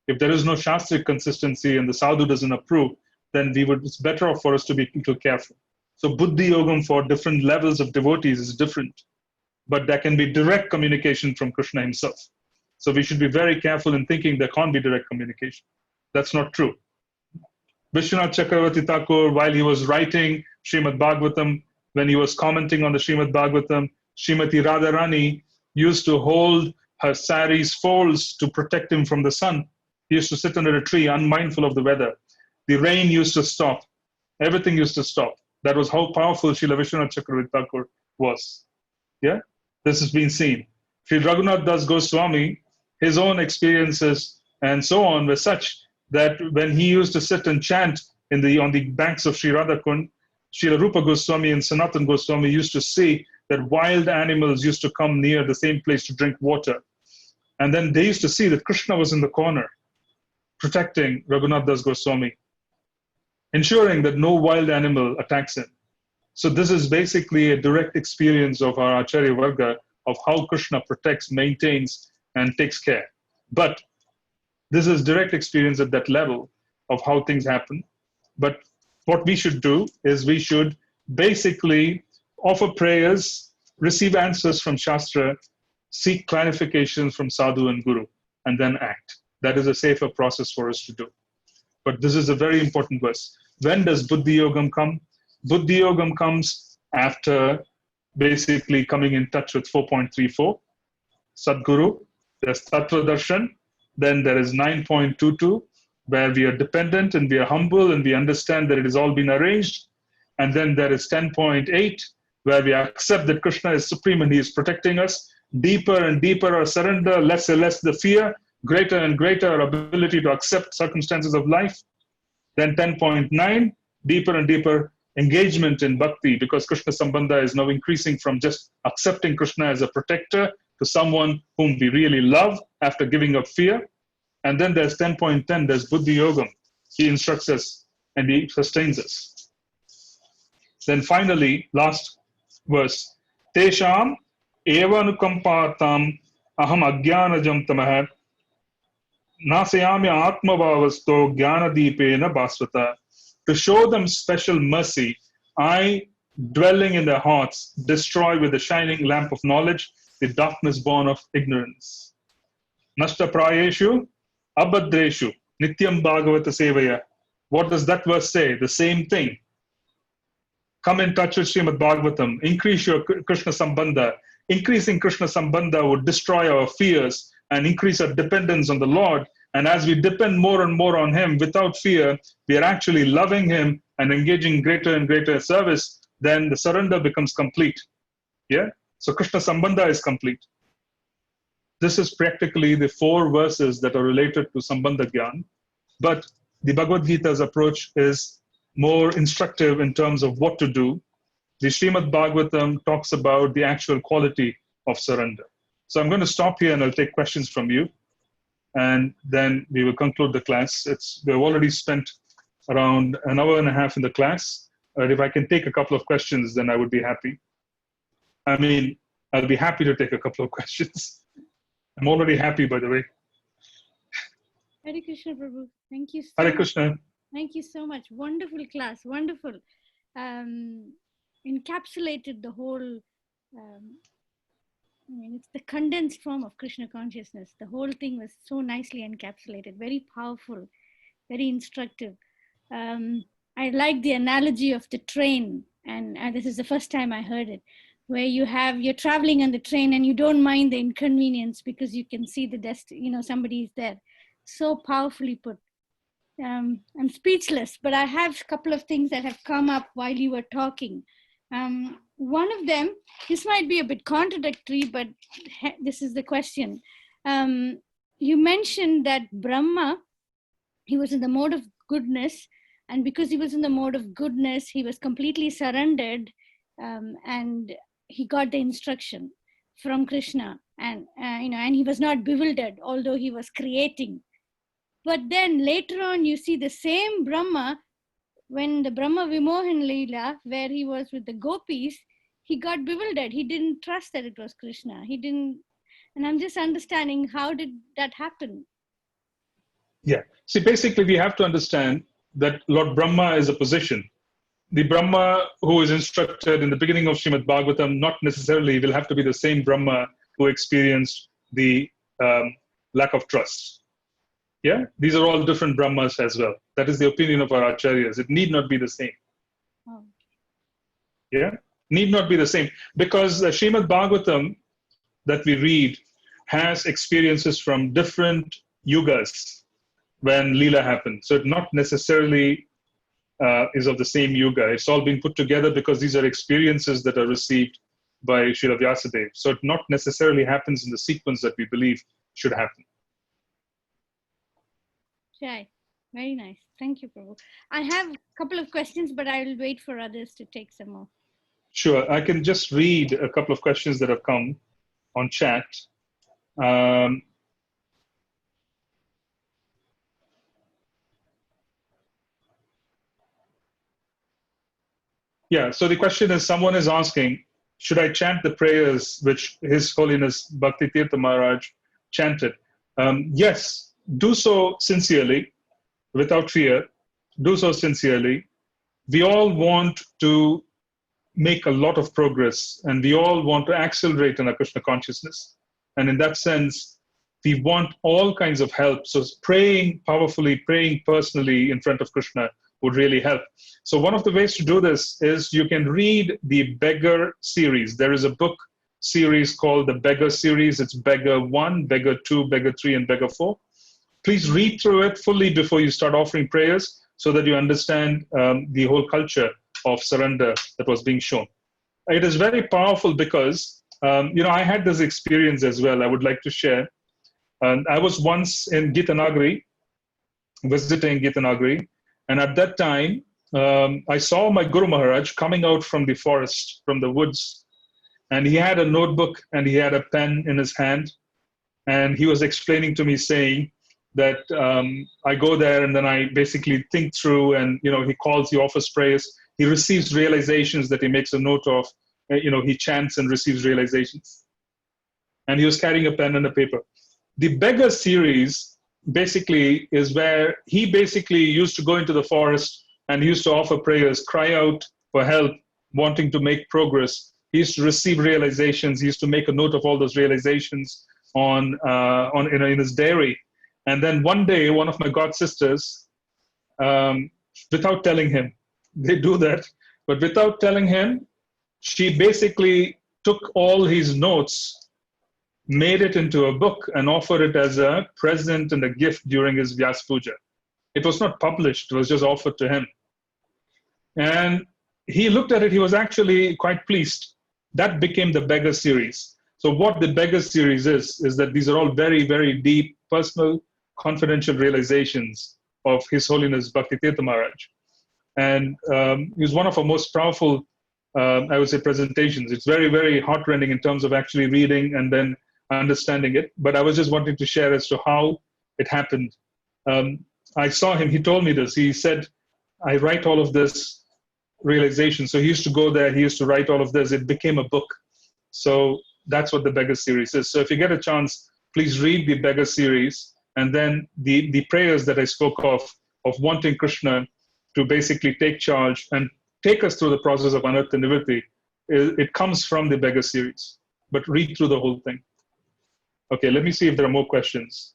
[SPEAKER 1] If there is no Shastric consistency and the Sadhu doesn't approve, then it's better off for us to be a little careful. So Buddhi Yogam for different levels of devotees is different, but there can be direct communication from Krishna himself. So we should be very careful in thinking there can't be direct communication. That's not true. Vishwanath Chakravarti Thakur, while he was writing Srimad Bhagavatam, when he was commenting on the Srimad Bhagavatam, Srimati Radharani used to hold her sari's folds to protect him from the sun. He used to sit under a tree, unmindful of the weather. The rain used to stop. Everything used to stop. That was how powerful Srila Vishwanath Chakravarti Thakur was. Yeah? This has been seen. Sri Raghunath Das Goswami, his own experiences and so on were such that when he used to sit and chant on the banks of Sri Radhakund, Srila Rupa Goswami and Sanatan Goswami used to see that wild animals used to come near the same place to drink water. And then they used to see that Krishna was in the corner, protecting Raghunath Das Goswami, ensuring that no wild animal attacks him. So this is basically a direct experience of our Acharya Varga of how Krishna protects, maintains, and takes care. But this is direct experience at that level of how things happen. But what we should do is we should basically offer prayers, receive answers from Shastra, seek clarifications from Sadhu and Guru, and then act. That is a safer process for us to do. But this is a very important verse. When does Buddhi Yogam come? Buddhi Yogam comes after basically coming in touch with 4.34, Sadguru, there's Tattva Darshan, then there is 9.22, where we are dependent and we are humble and we understand that it has all been arranged. And then there is 10.8, where we accept that Krishna is supreme and he is protecting us. Deeper and deeper our surrender, less and less the fear, greater and greater our ability to accept circumstances of life. Then 10.9, deeper and deeper engagement in bhakti, because Krishna Sambandha is now increasing from just accepting Krishna as a protector to someone whom we really love after giving up fear. And then there's 10.10, there's Buddhi Yogam. He instructs us and he sustains us. Then finally, last verse, Tesham evanukampatam aham ajnanajam tamah nasayami atmavavasto jnanadipena basvata. To show them special mercy, I, dwelling in their hearts, destroy with the shining lamp of knowledge the darkness born of ignorance. Nashta prayeshu abhadreshu nityam bhagavata sevaya. What does that verse say? The same thing. Come in touch with Srimad Bhagavatam. Increase your Krishna Sambandha. Increasing Krishna Sambandha would destroy our fears and increase our dependence on the Lord. And as we depend more and more on him without fear, we are actually loving him and engaging greater and greater service, then the surrender becomes complete. Yeah? So Krishna Sambandha is complete. This is practically the 4 verses that are related to Sambandha Gyan. But the Bhagavad Gita's approach is more instructive in terms of what to do. The Srimad Bhagavatam talks about the actual quality of surrender. So I'm going to stop here and I'll take questions from you. And then we will conclude the class. We've already spent around an hour and a half in the class. If I can take a couple of questions, then I would be happy. I mean, I'll be happy to take a couple of questions. I'm already happy, by the way.
[SPEAKER 2] Hare Krishna, Prabhu. Thank you so
[SPEAKER 1] Hare
[SPEAKER 2] much.
[SPEAKER 1] Krishna.
[SPEAKER 2] Thank you so much. Wonderful class. Wonderful. Encapsulated the whole, it's the condensed form of Krishna consciousness. The whole thing was so nicely encapsulated, very powerful, very instructive. I like the analogy of the train, and this is the first time I heard it, where you're traveling on the train and you don't mind the inconvenience because you can see the somebody is there. So powerfully put. I'm speechless, but I have a couple of things that have come up while you were talking. One of them, this might be a bit contradictory, but this is the question. You mentioned that Brahma, he was in the mode of goodness, and because he was in the mode of goodness, he was completely surrendered, and he got the instruction from Krishna, and he was not bewildered, although he was creating. But then later on, you see the same Brahma, when the Brahma Vimohan Leela, where he was with the gopis, he got bewildered. He didn't trust that it was Krishna. He didn't, and I'm just understanding, how did that happen?
[SPEAKER 1] Yeah. See, basically, we have to understand that Lord Brahma is a position. The Brahma who is instructed in the beginning of Srimad Bhagavatam not necessarily will have to be the same Brahma who experienced the lack of trust. Yeah, these are all different Brahmas as well. That is the opinion of our acharyas. It need not be the same.
[SPEAKER 2] Oh.
[SPEAKER 1] Yeah, need not be the same, because the Srimad Bhagavatam that we read has experiences from different yugas when Leela happened. So it not necessarily is of the same yuga. It's all being put together because these are experiences that are received by Srila Vyasadeva. So it not necessarily happens in the sequence that we believe should happen.
[SPEAKER 2] Right. Very nice. Thank you, Prabhu. I have a couple of questions, but I will wait for others to take some more.
[SPEAKER 1] Sure, I can just read a couple of questions that have come on chat. Um, yeah, so the question is, someone is asking, should I chant the prayers which His Holiness Bhakti Tirtha Maharaj chanted? Yes, do so sincerely, without fear. Do so sincerely. We all want to make a lot of progress, and we all want to accelerate in our Krishna consciousness. And in that sense, we want all kinds of help. So praying powerfully, praying personally in front of Krishna would really help. So one of the ways to do this is you can read the Beggar series. There is a book series called the Beggar series. It's Beggar 1, Beggar 2, Beggar 3, and Beggar 4. Please read through it fully before you start offering prayers so that you understand the whole culture of surrender that was being shown. It is very powerful because, I had this experience as well. I would like to share. And I was once in Gitanagari, visiting Gitanagari. And at that time, I saw my Guru Maharaj coming out from the forest, from the woods. And he had a notebook and he had a pen in his hand. And he was explaining to me, saying that I go there and then I basically think through, and he calls, he offers prayers, he receives realizations that he makes a note of, he chants and receives realizations. And he was carrying a pen and a paper. The Beggar series basically is where he basically used to go into the forest and he used to offer prayers, cry out for help, wanting to make progress. He used to receive realizations. He used to make a note of all those realizations in his diary. And then one day, one of my god sisters, without telling him, they do that, but without telling him, she basically took all his notes, made it into a book, and offered it as a present and a gift during his Vyas Puja. It was not published, it was just offered to him. And he looked at it, he was actually quite pleased. That became the Beggar series. So what the Beggar series is that these are all very, very deep, personal, confidential realizations of His Holiness Bhakti Tirtha Maharaj. And it was one of our most powerful, I would say, presentations. It's very, very heartrending in terms of actually reading and then understanding it. But I was just wanting to share as to how it happened. I saw him, he told me this. He said, I write all of this realization. So he used to go there, he used to write all of this. It became a book. So that's what the Beggar series is. So if you get a chance, please read the Beggar series. And then the prayers that I spoke of wanting Krishna to basically take charge and take us through the process of Anartha Nivritti, it comes from the Beggar series. But read through the whole thing. Okay, let me see if there are more questions.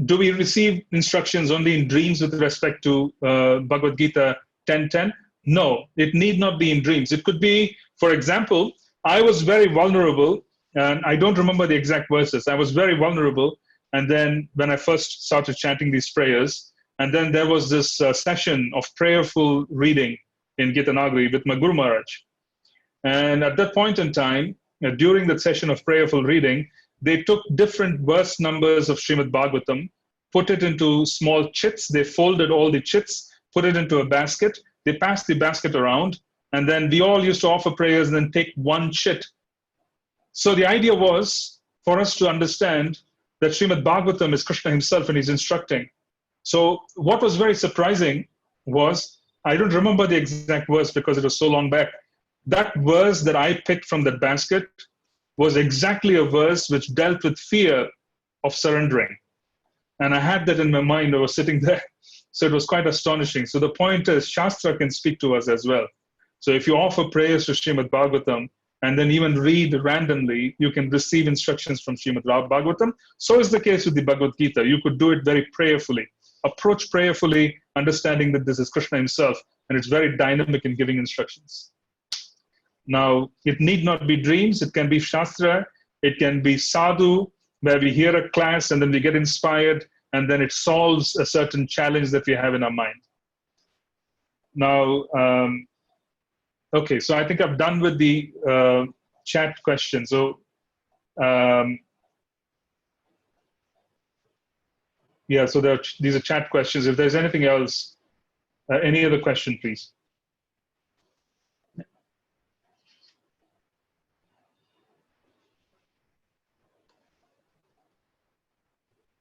[SPEAKER 1] Do we receive instructions only in dreams with respect to Bhagavad Gita 10:10? No, it need not be in dreams. It could be, for example, I was very vulnerable, and I don't remember the exact verses. I was very vulnerable, and then when I first started chanting these prayers, and then there was this session of prayerful reading in Gitanagari with my Guru Maharaj. And at that point in time, during that session of prayerful reading, they took different verse numbers of Srimad Bhagavatam, put it into small chits. They folded all the chits, put it into a basket. They passed the basket around, and then we all used to offer prayers and then take one chit. So the idea was for us to understand that Srimad Bhagavatam is Krishna himself and he's instructing. So what was very surprising was, I don't remember the exact verse because it was so long back. That verse that I picked from that basket was exactly a verse which dealt with fear of surrendering. And I had that in my mind. I was sitting there. So it was quite astonishing. So the point is, Shastra can speak to us as well. So if you offer prayers to Srimad Bhagavatam and then even read randomly, you can receive instructions from Srimad Bhagavatam. So is the case with the Bhagavad Gita. You could do it very prayerfully. Approach prayerfully, understanding that this is Krishna himself, and it's very dynamic in giving instructions. Now, it need not be dreams. It can be Shastra. It can be sadhu, where we hear a class and then we get inspired, and then it solves a certain challenge that we have in our mind. Now, okay, so I think I've done with the chat question. So, Yeah, so these are chat questions. If there's anything else, any other question, please.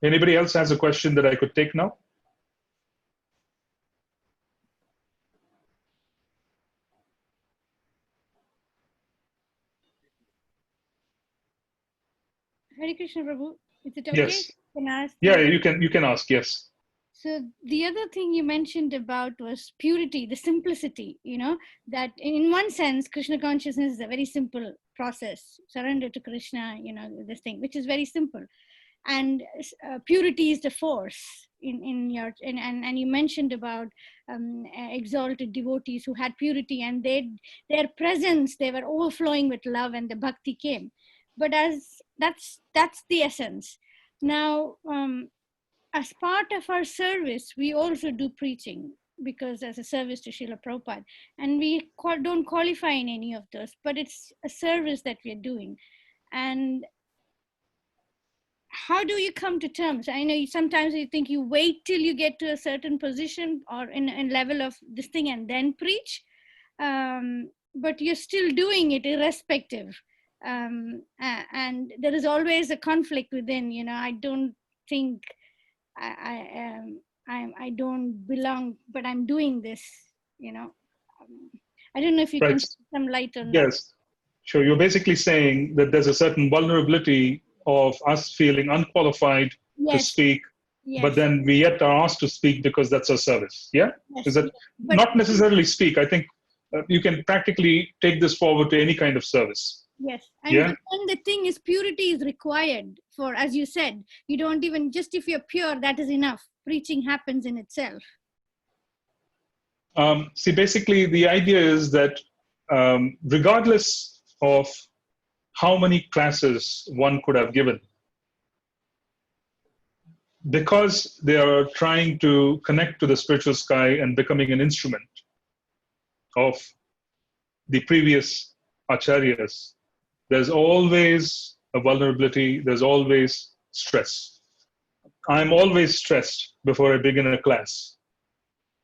[SPEAKER 1] Anybody else has a question that I could take now?
[SPEAKER 2] Hare Krishna Prabhu, is it okay?
[SPEAKER 1] Yes.
[SPEAKER 2] Can I ask
[SPEAKER 1] Yeah,
[SPEAKER 2] the...
[SPEAKER 1] you can ask. Yes.
[SPEAKER 2] So the other thing you mentioned about was purity, the simplicity, that in one sense, Krishna consciousness is a very simple process. Surrender to Krishna, this thing, which is very simple. And purity is the force in your, and you mentioned about exalted devotees who had purity, and their presence, they were overflowing with love, and the bhakti came. But as that's the essence. Now, as part of our service, we also do preaching, because as a service to Srila Prabhupada, and we don't qualify in any of those, but it's a service that we're doing. And how do you come to terms? I know sometimes you think you wait till you get to a certain position or in level of this thing and then preach, but you're still doing it irrespective. And there is always a conflict within, I don't think I don't belong, but I'm doing this, I don't know if you can
[SPEAKER 1] Right.
[SPEAKER 2] shed some light on that.
[SPEAKER 1] Yes. Sure. You're basically saying that there's a certain vulnerability of us feeling unqualified to
[SPEAKER 2] Yes,
[SPEAKER 1] speak, but
[SPEAKER 2] yes,
[SPEAKER 1] then we yet are asked to speak because that's our service. Yeah? Is
[SPEAKER 2] yes,
[SPEAKER 1] that
[SPEAKER 2] yes. But
[SPEAKER 1] not necessarily speak? I think you can practically take this forward to any kind of service.
[SPEAKER 2] yes, and
[SPEAKER 1] Yeah?
[SPEAKER 2] but then the thing is, purity is required for, as you said, you don't even, just if you're pure, that is enough. Preaching happens in itself.
[SPEAKER 1] See, basically, the idea is that regardless of how many classes one could have given, because they are trying to connect to the spiritual sky and becoming an instrument of the previous acharyas, there's always a vulnerability, there's always stress. I'm always stressed before I begin a class.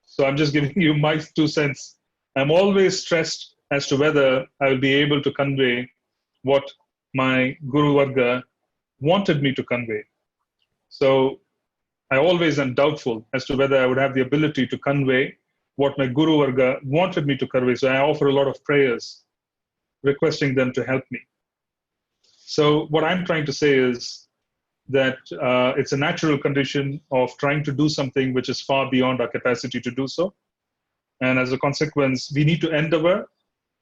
[SPEAKER 1] So I'm just giving you my 2 cents. I'm always stressed as to whether I will be able to convey what my Guru Varga wanted me to convey. So I always am doubtful as to whether I would have the ability to convey what my Guru Varga wanted me to convey. So I offer a lot of prayers requesting them to help me. So what I'm trying to say is that it's a natural condition of trying to do something which is far beyond our capacity to do so. And as a consequence, we need to endeavor,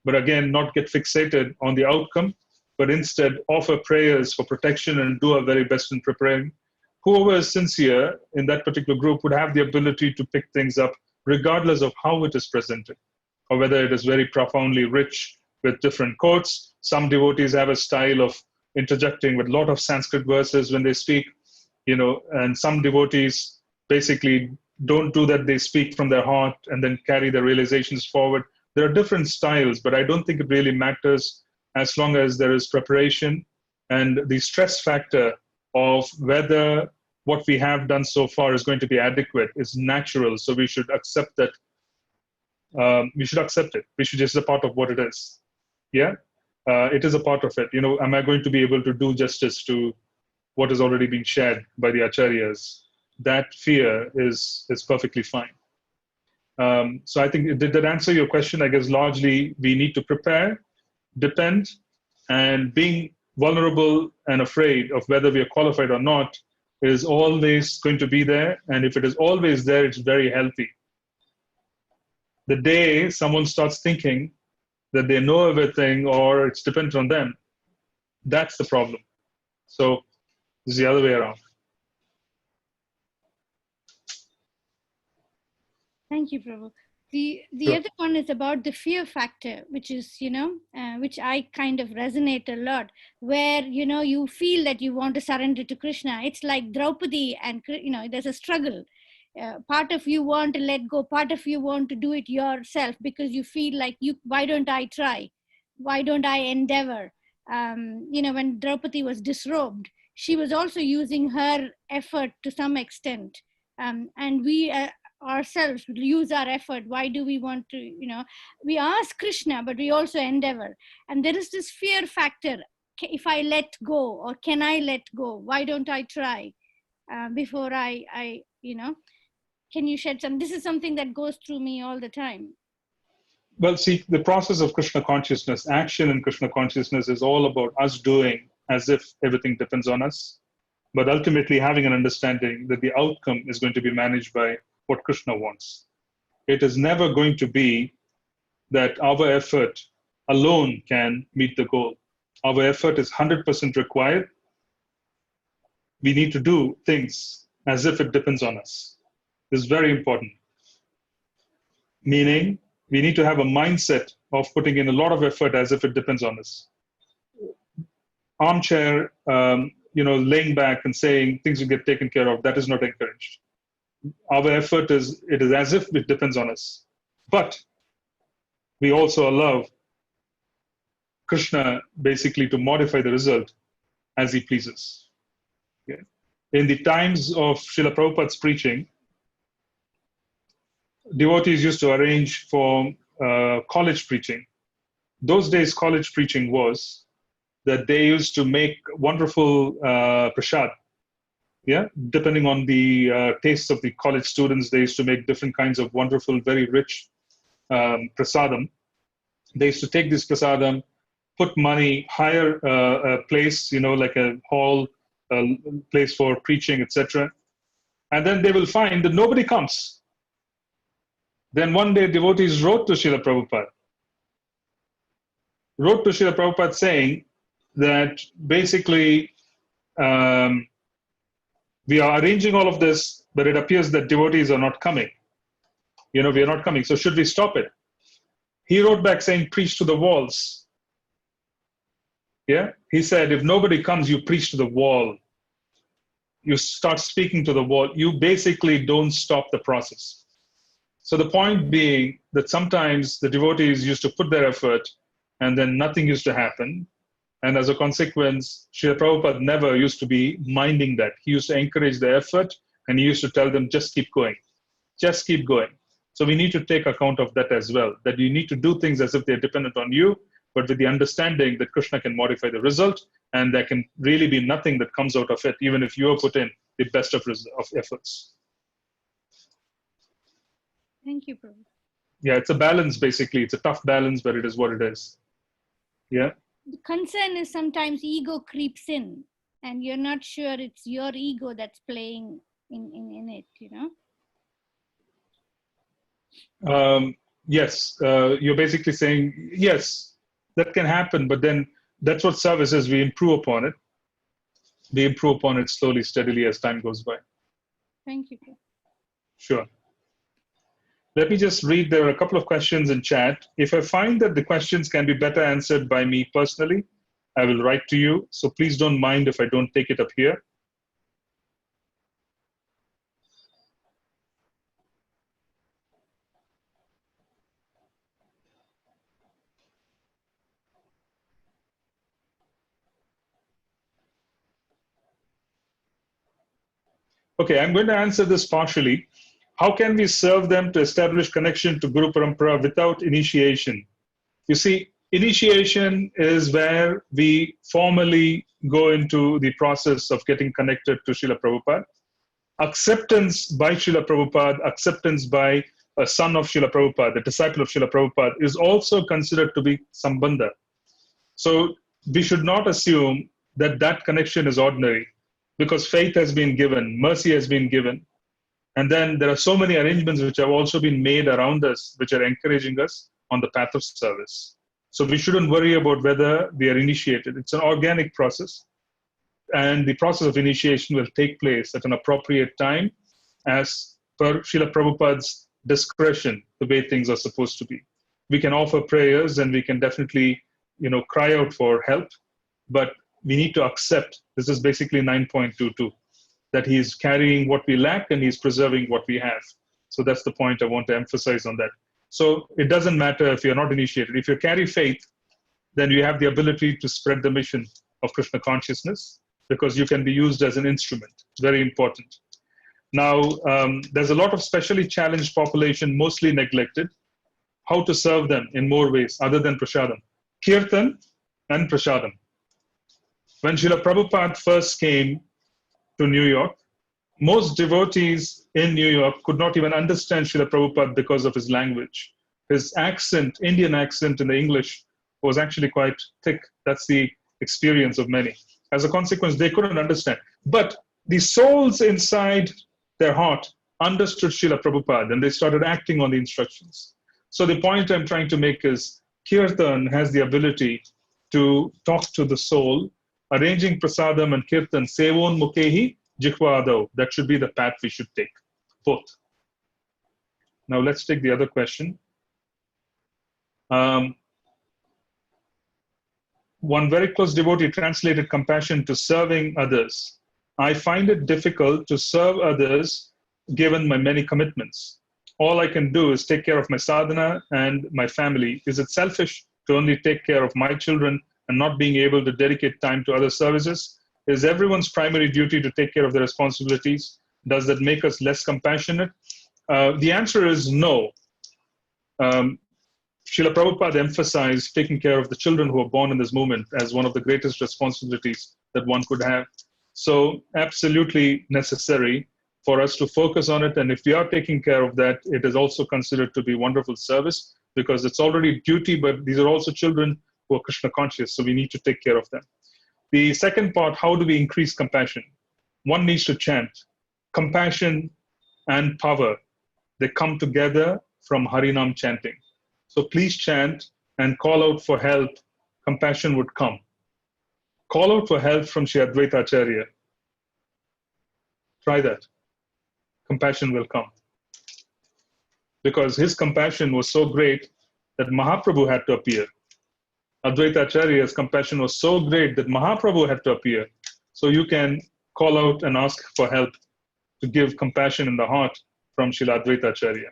[SPEAKER 1] but again, not get fixated on the outcome, but instead offer prayers for protection and do our very best in preparing. Whoever is sincere in that particular group would have the ability to pick things up regardless of how it is presented, or whether it is very profoundly rich with different quotes. Some devotees have a style of interjecting with a lot of Sanskrit verses when they speak, and some devotees basically don't do that. They speak from their heart and then carry their realizations forward. There are different styles, but I don't think it really matters as long as there is preparation, and the stress factor of whether what we have done so far is going to be adequate is natural. So we should accept that. We should accept it. We should just be a part of what it is. Yeah, it is a part of it. Am I going to be able to do justice to what is already being shared by the acharyas? That fear is perfectly fine. So I think, did that answer your question? I guess largely we need to prepare, depend, and being vulnerable and afraid of whether we are qualified or not is always going to be there. And if it is always there, it's very healthy. The day someone starts thinking that they know everything or it's dependent on them, that's the problem. So it's the other way around.
[SPEAKER 2] Thank you, Prabhu. The
[SPEAKER 1] Sure.
[SPEAKER 2] other one is about the fear factor, which is, which I kind of resonate a lot, where, you feel that you want to surrender to Krishna. It's like Draupadi and, there's a struggle. Part of you want to let go, part of you want to do it yourself because you feel like, why don't I try? Why don't I endeavor? When Draupadi was disrobed, she was also using her effort to some extent. And we ourselves use our effort. Why do we want to, we ask Krishna, but we also endeavor. And there is this fear factor. If I let go, or can I let go? Why don't I try before I can you shed some? This is something that goes through me all the time.
[SPEAKER 1] Well, see, the process of Krishna consciousness, action in Krishna consciousness is all about us doing as if everything depends on us, but ultimately having an understanding that the outcome is going to be managed by what Krishna wants. It is never going to be that our effort alone can meet the goal. Our effort is 100% required. We need to do things as if it depends on us. This is very important. Meaning, we need to have a mindset of putting in a lot of effort as if it depends on us. Armchair, laying back and saying things will get taken care of, that is not encouraged. Our effort is as if it depends on us. But we also allow Krishna basically to modify the result as he pleases. Okay? In the times of Srila Prabhupada's preaching, devotees used to arrange for college preaching. Those days, college preaching was that they used to make wonderful prasad. Yeah, depending on the tastes of the college students, they used to make different kinds of wonderful, very rich prasadam. They used to take this prasadam, put money, hire a place, like a hall, a place for preaching, etc. And then they will find that nobody comes. Then one day, devotees wrote to Srila Prabhupada saying that basically we are arranging all of this, but it appears that devotees are not coming. We are not coming. So should we stop it? He wrote back saying, preach to the walls. Yeah. He said, if nobody comes, you preach to the wall. You start speaking to the wall. You basically don't stop the process. So the point being that sometimes the devotees used to put their effort and then nothing used to happen. And as a consequence, Srila Prabhupada never used to be minding that. He used to encourage the effort and he used to tell them, just keep going. Just keep going. So we need to take account of that as well, that you need to do things as if they're dependent on you, but with the understanding that Krishna can modify the result and there can really be nothing that comes out of it, even if you have put in the best of efforts.
[SPEAKER 2] Thank you, Prabhu.
[SPEAKER 1] Yeah, it's a balance, basically. It's a tough balance, but it is what it is. Yeah.
[SPEAKER 2] The concern is sometimes ego creeps in and you're not sure it's your ego that's playing in it,
[SPEAKER 1] Yes, you're basically saying, yes, that can happen, but then that's what service is. We improve upon it. We improve upon it slowly, steadily as time goes by.
[SPEAKER 2] Thank you.
[SPEAKER 1] Sure. Let me just read. There are a couple of questions in chat. If I find that the questions can be better answered by me personally, I will write to you. So please don't mind if I don't take it up here. Okay, I'm going to answer this partially. How can we serve them to establish connection to Guru Parampara without initiation? You see, initiation is where we formally go into the process of getting connected to Srila Prabhupada. Acceptance by Srila Prabhupada, acceptance by a son of Srila Prabhupada, the disciple of Srila Prabhupada, is also considered to be sambandha. So we should not assume that that connection is ordinary, because faith has been given, mercy has been given. And then there are so many arrangements which have also been made around us, which are encouraging us on the path of service. So we shouldn't worry about whether we are initiated. It's an organic process. And the process of initiation will take place at an appropriate time as per Srila Prabhupada's discretion, the way things are supposed to be. We can offer prayers and we can definitely, cry out for help, but we need to accept, this is basically 9.22, that he is carrying what we lack and he's preserving what we have. So that's the point I want to emphasize on that. So it doesn't matter if you're not initiated. If you carry faith, then you have the ability to spread the mission of Krishna consciousness. because you can be used as an instrument. Very important. Now, there's a lot of specially challenged population, mostly neglected. How to serve them in more ways other than prasadam? Kirtan and prasadam. When Srila Prabhupada first came to New York, most devotees in New York could not even understand Srila Prabhupada because of his language. His accent, Indian accent in the English, was actually quite thick. That's the experience of many. As a consequence, they couldn't understand. But the souls inside their heart understood Srila Prabhupada, and they started acting on the instructions. So the point I'm trying to make is Kirtan has the ability to talk to the soul. Arranging prasadam and kirtan, sevon mukehi jikhvadav. That should be the path we should take, both. Now let's take the other question. One very close devotee translated compassion to serving others. I find it difficult to serve others given my many commitments. All I can do is take care of my sadhana and my family. Is it selfish to only take care of my children and not being able to dedicate time to other services? Is everyone's primary duty to take care of their responsibilities? Does that make us less compassionate? The answer is no. Srila Prabhupada emphasized taking care of the children who are born in this movement as one of the greatest responsibilities that one could have. So absolutely necessary for us to focus on it. And if we are taking care of that, it is also considered to be wonderful service because it's already duty, but these are also children who are Krishna conscious. So we need to take care of them. The second part, how do we increase compassion? One needs to chant. Compassion and power, they come together from Harinam chanting. So please chant and call out for help. Compassion would come. Call out for help from Sri Advaita Acharya. Try that. Compassion will come. Because his compassion was so great that Mahaprabhu had to appear. Advaita Acharya's compassion was so great that Mahaprabhu had to appear. So you can call out and ask for help to give compassion in the heart from Srila Advaita Acharya.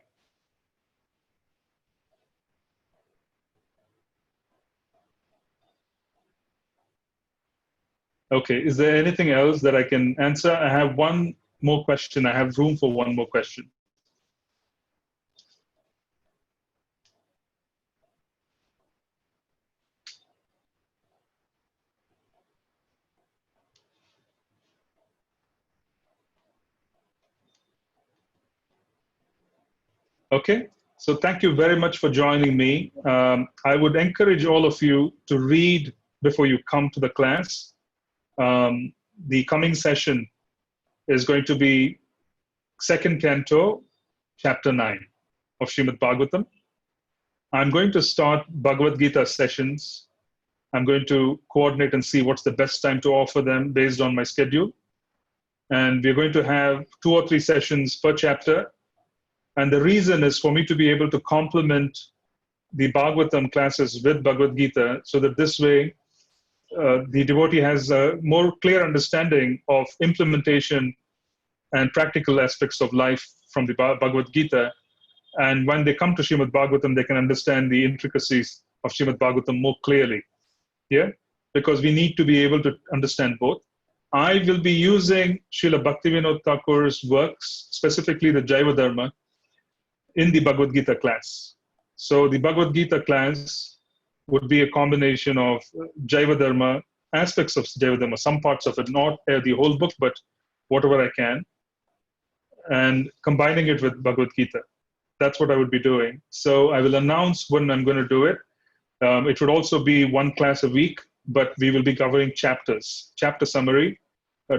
[SPEAKER 1] Okay, is there anything else that I can answer? I have one more question. I have room for one more question. Okay, so thank you very much for joining me. I would encourage all of you to read before you come to the class. The coming session is going to be second canto, chapter 9 of Srimad Bhagavatam. I'm going to start Bhagavad Gita sessions. I'm going to coordinate and see what's the best time to offer them based on my schedule. And we're going to have 2 or 3 sessions per chapter. And the reason is for me to be able to complement the Bhagavatam classes with Bhagavad Gita so that this way the devotee has a more clear understanding of implementation and practical aspects of life from the Bhagavad Gita. And when they come to Srimad Bhagavatam, they can understand the intricacies of Srimad Bhagavatam more clearly. Yeah, because we need to be able to understand both. I will be using Srila Bhaktivinoda Thakur's works, specifically the Jaiva Dharma, in the Bhagavad Gita class. So the Bhagavad Gita class would be a combination of Jaiva Dharma, aspects of Jaiva Dharma, some parts of it, not the whole book, but whatever I can, and combining it with Bhagavad Gita. That's what I would be doing. So I will announce when I'm going to do it. It would also be 1 class a week, but we will be covering chapters, chapter summary,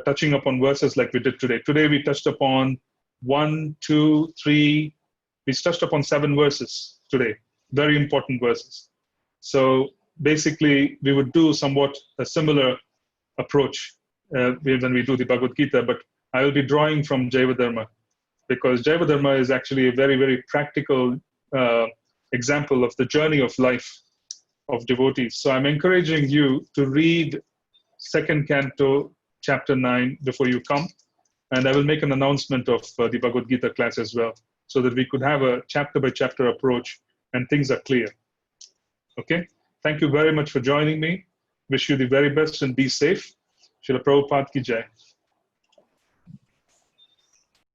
[SPEAKER 1] touching upon verses like we did today. Today we touched upon 1, 2, 3, we touched upon 7 verses today, very important verses. So basically we would do somewhat a similar approach when we do the Bhagavad Gita, but I will be drawing from Jaiva Dharma because Jaiva Dharma is actually a very, very practical example of the journey of life of devotees. So I'm encouraging you to read 2nd canto, chapter 9 before you come. And I will make an announcement of the Bhagavad Gita class as well, so that we could have a chapter by chapter approach and things are clear. Okay, thank you very much for joining me. Wish you the very best and be safe. Srila Prabhupada ki jai.